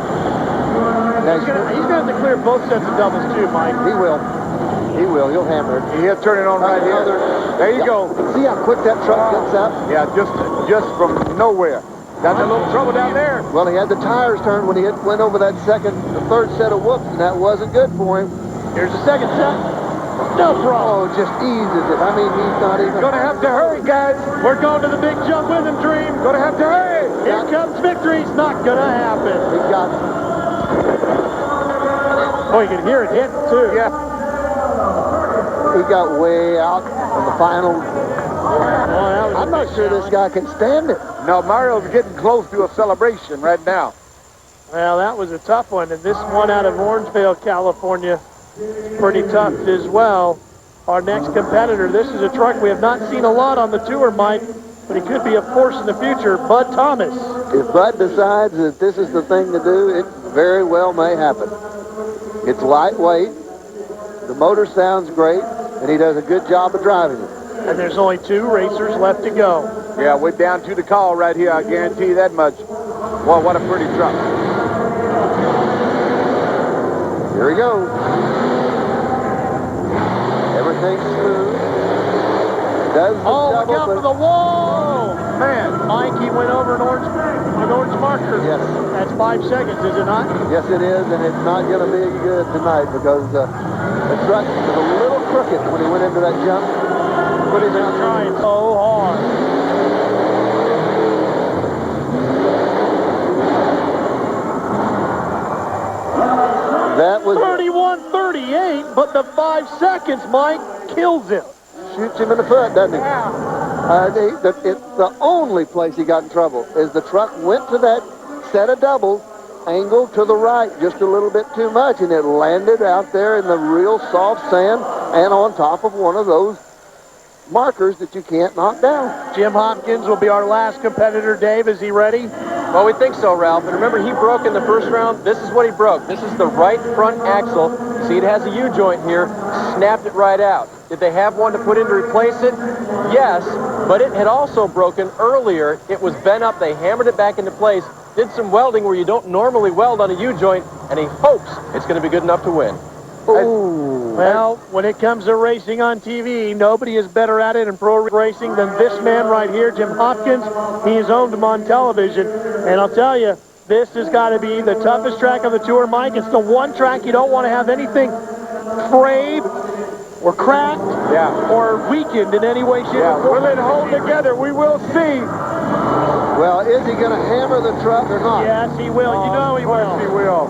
Now, He's going to have to clear both sets of doubles too, Mike. he will. He will. He'll hammer it. He'll turn it on right here. There you go. See how quick that truck gets up? Yeah, just from nowhere. Got a little trouble down there. Well, he had the tires turned when he went over that third set of whoops, and that wasn't good for him. Here's the second set. No problem. Oh, just eases it. I mean, he's not even... Gonna have to hurry, guys. We're going to the big jump with him, Dream. Gonna have to hurry. Here comes victory. It's not going to happen. He got... Oh, you can hear it hit, too. Yeah. He got way out on the final. I'm not sure this guy can stand it. No, Mario's getting close to a celebration right now. Well, that was a tough one. And this one out of Orangevale, California, pretty tough as well. Our next competitor, this is a truck we have not seen a lot on the tour, Mike, but he could be a force in the future. Bud Thomas. If Bud decides that this is the thing to do, it very well may happen. It's lightweight, the motor sounds great, and he does a good job of driving it. And there's only 2 racers left to go. Yeah, we're down to the call right here. I guarantee you that much. Well, what a pretty truck. Here we go. Everything's smooth. Does the Oh, look double, out but- for the wall! Man, Mike, he went over an orange marker. Yes. That's 5 seconds, is it not? Yes, it is, and it's not going to be good tonight because the truck was a little crooked when he went into that jump. Put him out Trying so hard. That was 31:38, but the 5 seconds, Mike, kills him. shoots him in the foot, doesn't he? It's the only place he got in trouble is the truck went to that set of doubles, angled to the right just a little bit too much, and it landed out there in the real soft sand and on top of one of those markers that you can't knock down. Jim Hopkins will be our last competitor. Dave, is he ready? Well, we think so, Ralph. And remember, he broke in the first round. This is what he broke. This is the right front axle. See, it has a U-joint here. Snapped it right out. Did they have one to put in to replace it? Yes, but it had also broken earlier. It was bent up. They hammered it back into place, did some welding where you don't normally weld on a U-joint, and he hopes it's going to be good enough to win. Ooh. Well, when it comes to racing on TV, nobody is better at it in pro racing than this man right here, Jim Hopkins. He has owned him on television, and I'll tell you, this has got to be the toughest track on the tour, Mike. It's the one track you don't want to have anything frayed or cracked or weakened in any way, shape, or form. Will it hold together? We will see. Well, is he going to hammer the truck or not? Yes, he will. You know he will. He will.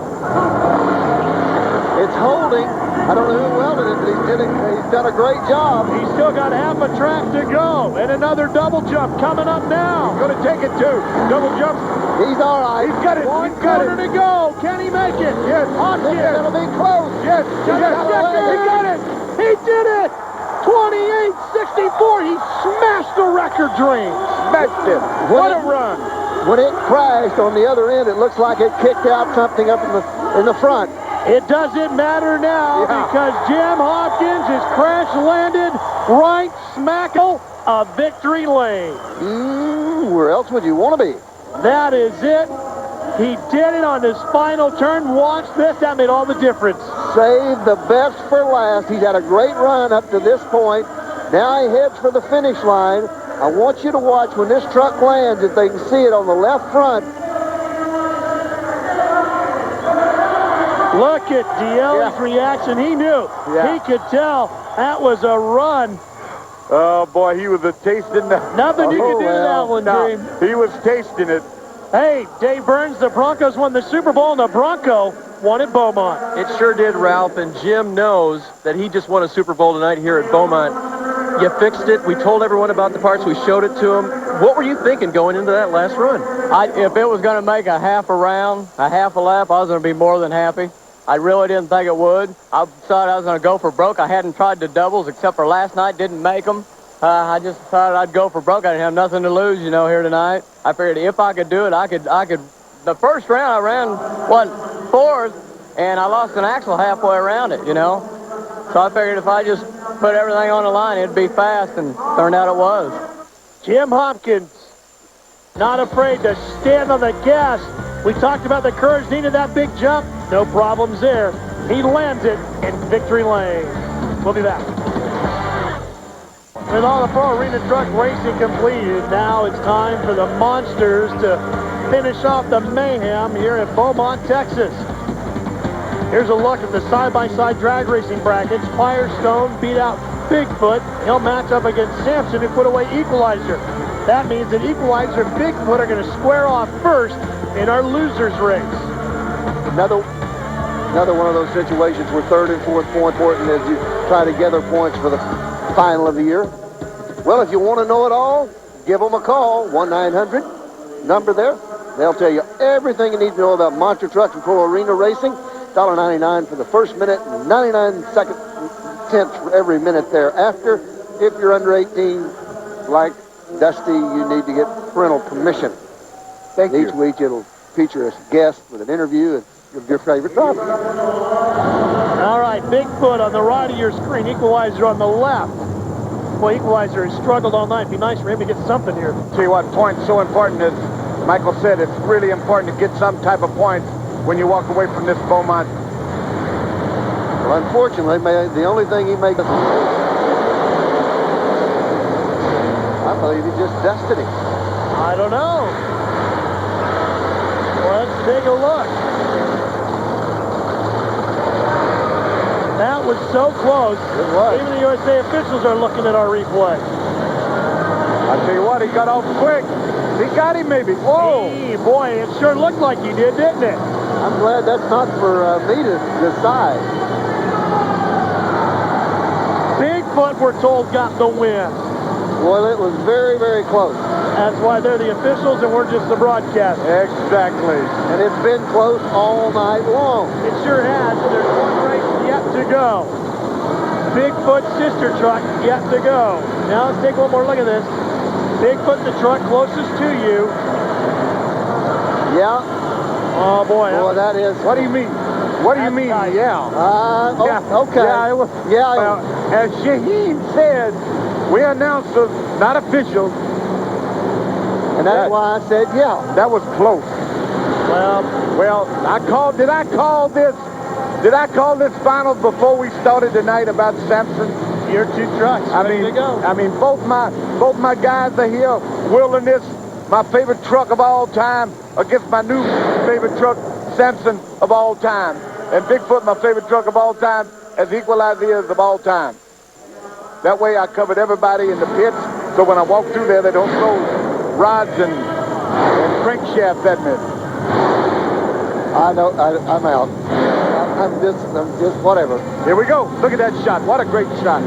It's holding. I don't know who welded it, but he's done a great job. He's still got half a track to go, and another double jump coming up now. Going to take it too. Double jump. He's all right. He's got it. One He's got corner it. to go. Can he make it? Yes. Hopkins. It'll be close. Yes. Just a second. He got it. He did it. 28.64. He smashed the record dream. Smashed it. What a run. When it crashed on the other end, it looks like it kicked out something up in the front. It doesn't matter now because Jim Hopkins is crash landed right smack a victory lane. Where else would you want to be? That is it. He did it on his final turn. Watch this. That made all the difference. Save the best for last. He's had a great run up to this point. Now he heads for the finish line. I want you to watch when this truck lands, if they can see it on the left front. Look at D'Eli's reaction. He knew. He could tell that was a run. Oh, boy, he was tasting that. Nothing you can do to that one, No, Dave. he was tasting it. Hey, Dave Burns, the Broncos won the Super Bowl, and the Bronco won at Beaumont. It sure did, Ralph, and Jim knows that he just won a Super Bowl tonight here at Beaumont. You fixed it. We told everyone about the parts. We showed it to them. What were you thinking going into that last run? If it was going to make a half a round, a half a lap, I was going to be more than happy. I really didn't think it would. I thought I was going to go for broke. I hadn't tried the doubles except for last night. Didn't make them. I just thought I'd go for broke. I didn't have nothing to lose, you know, here tonight. I figured if I could do it, I could. The first round I ran, fourth, and I lost an axle halfway around it, you know. So I figured if I just put everything on the line, it'd be fast, and turned out it was. Jim Hopkins, not afraid to stand on the gas. We talked about the courage needed that big jump. No problems there. He lands it in victory lane. We'll be back. With all the Pro Arena Truck racing completed, now it's time for the Monsters to finish off the mayhem here at Beaumont, Texas. Here's a look at the side-by-side drag racing brackets. Firestone beat out Bigfoot. He'll match up against Samson, who put away Equalizer. That means that Equalizer and Bigfoot are going to square off first in our losers race. Another one of those situations where third and fourth point important as you try to gather points for the final of the year. Well, if you want to know it all, give them a call, 1-900, number there. They'll tell you everything you need to know about monster trucks and pro arena racing. $1.99 for the first minute, 99 cents for every minute thereafter. If you're under 18, like Dusty, you need to get parental permission. Each week it'll feature a guest with an interview and your favorite driver. All right, Bigfoot on the right of your screen, Equalizer on the left. Boy, Equalizer has struggled all night. It'd be nice for him to get something here. See what point's so important is, Michael said, it's really important to get some type of points when you walk away from this Beaumont. Well, unfortunately, the only thing he makes, I believe he just dusted him. I don't know. Let's take a look. That was so close. It was. Even the USA officials are looking at our replay. I tell you what, he got off quick. He got him maybe. Whoa! Hey, boy, it sure looked like he did, didn't it? I'm glad that's not for me to decide. Bigfoot, we're told, got the win. Well, it was very, very close. That's why they're the officials and we're just the broadcast. Exactly. And it's been close all night long. It sure has. There's one race yet to go. Bigfoot's sister truck yet to go. Now let's take one more look at this. Bigfoot, the truck closest to you. Yeah. Oh boy. Boy, that is. What do you mean? What do you mean? Tight. Yeah. Okay. Yeah, it was. Yeah. Well, as Sheheen said, we announced it, not official. And that's why I said, yeah. That was close. Well, did I call this finals before we started tonight about Samson? Your two trucks. Ready to go. I mean, both my guys are here. Wilderness, my favorite truck of all time, against my new favorite truck, Samson of all time. And Bigfoot, my favorite truck of all time, as Equalizer is of all time. That way I covered everybody in the pits, so when I walk through there, they don't throw rods and crankshaft at me. I'm out. I'm just whatever. Here we go. Look at that shot. What a great shot.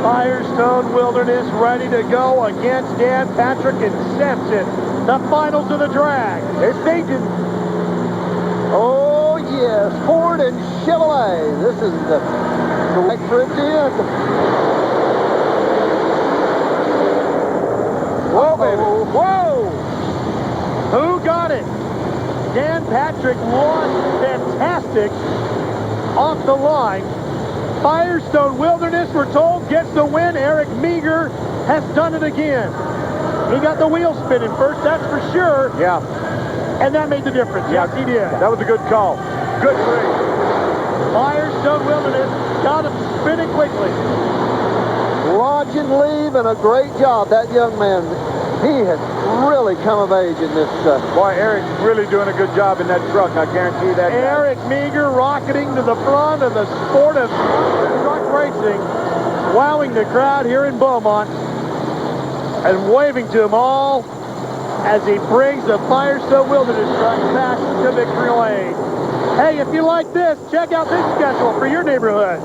Firestone Wilderness ready to go against Dan Patrick and Samson. The finals of the drag. They're staging. Oh, yes. Ford and Chevrolet. This is the right for it to end. Whoa, baby. Whoa! Who got it? Dan Patrick was fantastic off the line. Firestone Wilderness, we're told, gets the win. Eric Meagher has done it again. He got the wheel spinning first, that's for sure. Yeah. And that made the difference. Yeah, Yes, he did. That was a good call. Good race. Firestone Wilderness got him spinning quickly. Launch and leave, and a great job. That young man, he has really come of age in this. Boy, Eric's really doing a good job in that truck. I guarantee that. Eric Meagher rocketing to the front of the sport of truck racing, wowing the crowd here in Beaumont and waving to them all as he brings the Firestone Wilderness truck back to victory lane. Hey, if you like this, check out this schedule for your neighborhood.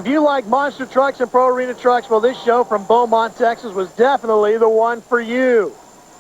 If you like monster trucks and pro arena trucks, well, this show from Beaumont, Texas was definitely the one for you.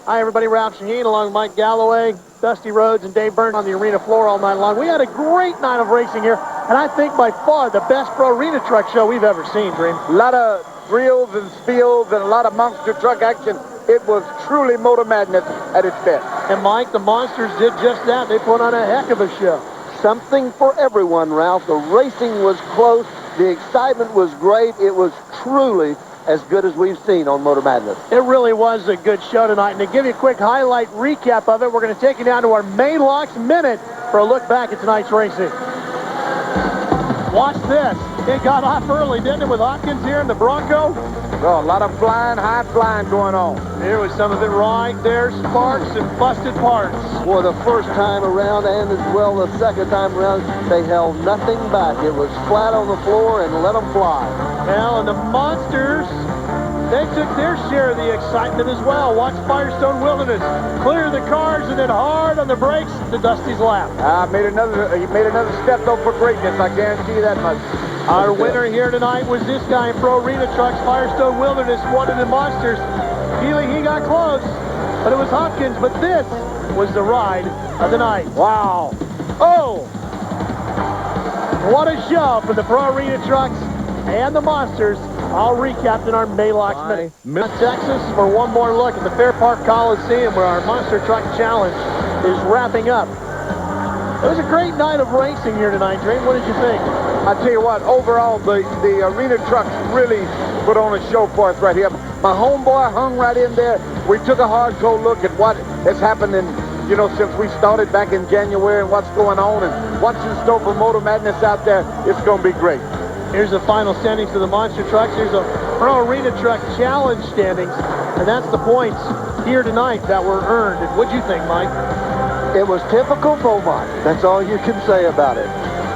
Hi, everybody. Ralph Sheheen along with Mike Gallaway, Dusty Rhodes, and Dave Byrne on the arena floor all night long. We had a great night of racing here, and I think by far the best pro arena truck show we've ever seen, Dream. A lot of thrills and spills and a lot of monster truck action. It was truly Motor Madness at its best. And Mike, the Monsters did just that. They put on a heck of a show. Something for everyone, Ralph. The racing was close. The excitement was great. It was truly as good as we've seen on Motor Madness. It really was a good show tonight. And to give you a quick highlight recap of it, we're going to take you down to our Maylocks Minute for a look back at tonight's racing. Watch this. It got off early, didn't it, with Hopkins here in the Bronco? Well, a lot of flying, high flying going on. There was some of it right there, sparks and busted parts. For the first time around and as well the second time around, they held nothing back. It was flat on the floor and let them fly. Well, and the Monsters, they took their share of the excitement as well. Watch Firestone Wilderness clear the cars and then hard on the brakes to Dusty's lap. He made another step though for greatness. I guarantee you that much. Our winner here tonight was this guy in Pro Arena Trucks, Firestone Wilderness, one of the Monsters. Keely, he got close, but it was Hopkins. But this was the ride of the night. Wow. Oh! What a show for the Pro Arena Trucks and the Monsters. I'll recap in our Maylocks Minute. Texas for one more look at the Fairpark Coliseum where our Monster Truck Challenge is wrapping up. It was a great night of racing here tonight, Dream. What did you think? I tell you what, overall, the arena trucks really put on a show for us right here. My homeboy hung right in there. We took a hardcore look at what has happened in, since we started back in January and what's going on and what's in store for Motor Madness out there. It's going to be great. Here's the final standings for the Monster Trucks. Here's the Pro Arena Truck Challenge standings, and that's the points here tonight that were earned. And what'd you think, Mike? It was typical Beaumont. That's all you can say about it.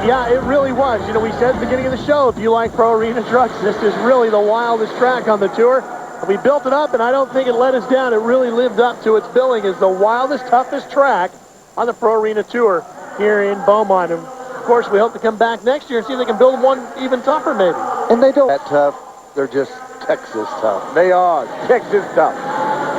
Yeah, it really was. We said at the beginning of the show, if you like Pro Arena Trucks, this is really the wildest track on the tour. We built it up, and I don't think it let us down. It really lived up to its billing as the wildest, toughest track on the Pro Arena Tour here in Beaumont. And, of course, we hope to come back next year and see if they can build one even tougher, maybe. And they don't that tough. They're just Texas tough. They are Texas tough.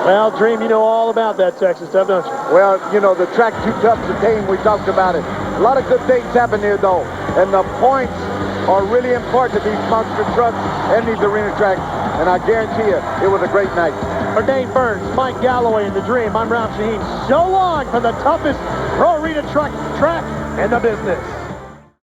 Well, Dream, you know all about that Texas stuff, don't you? Well, the track too tough to tame. We talked about it. A lot of good things happen here, though. And the points are really important to these monster trucks and these arena tracks. And I guarantee you, it was a great night. For Dave Burns, Mike Gallaway, and The Dream, I'm Ralph Sheheen. So long for the toughest pro arena truck track in the business.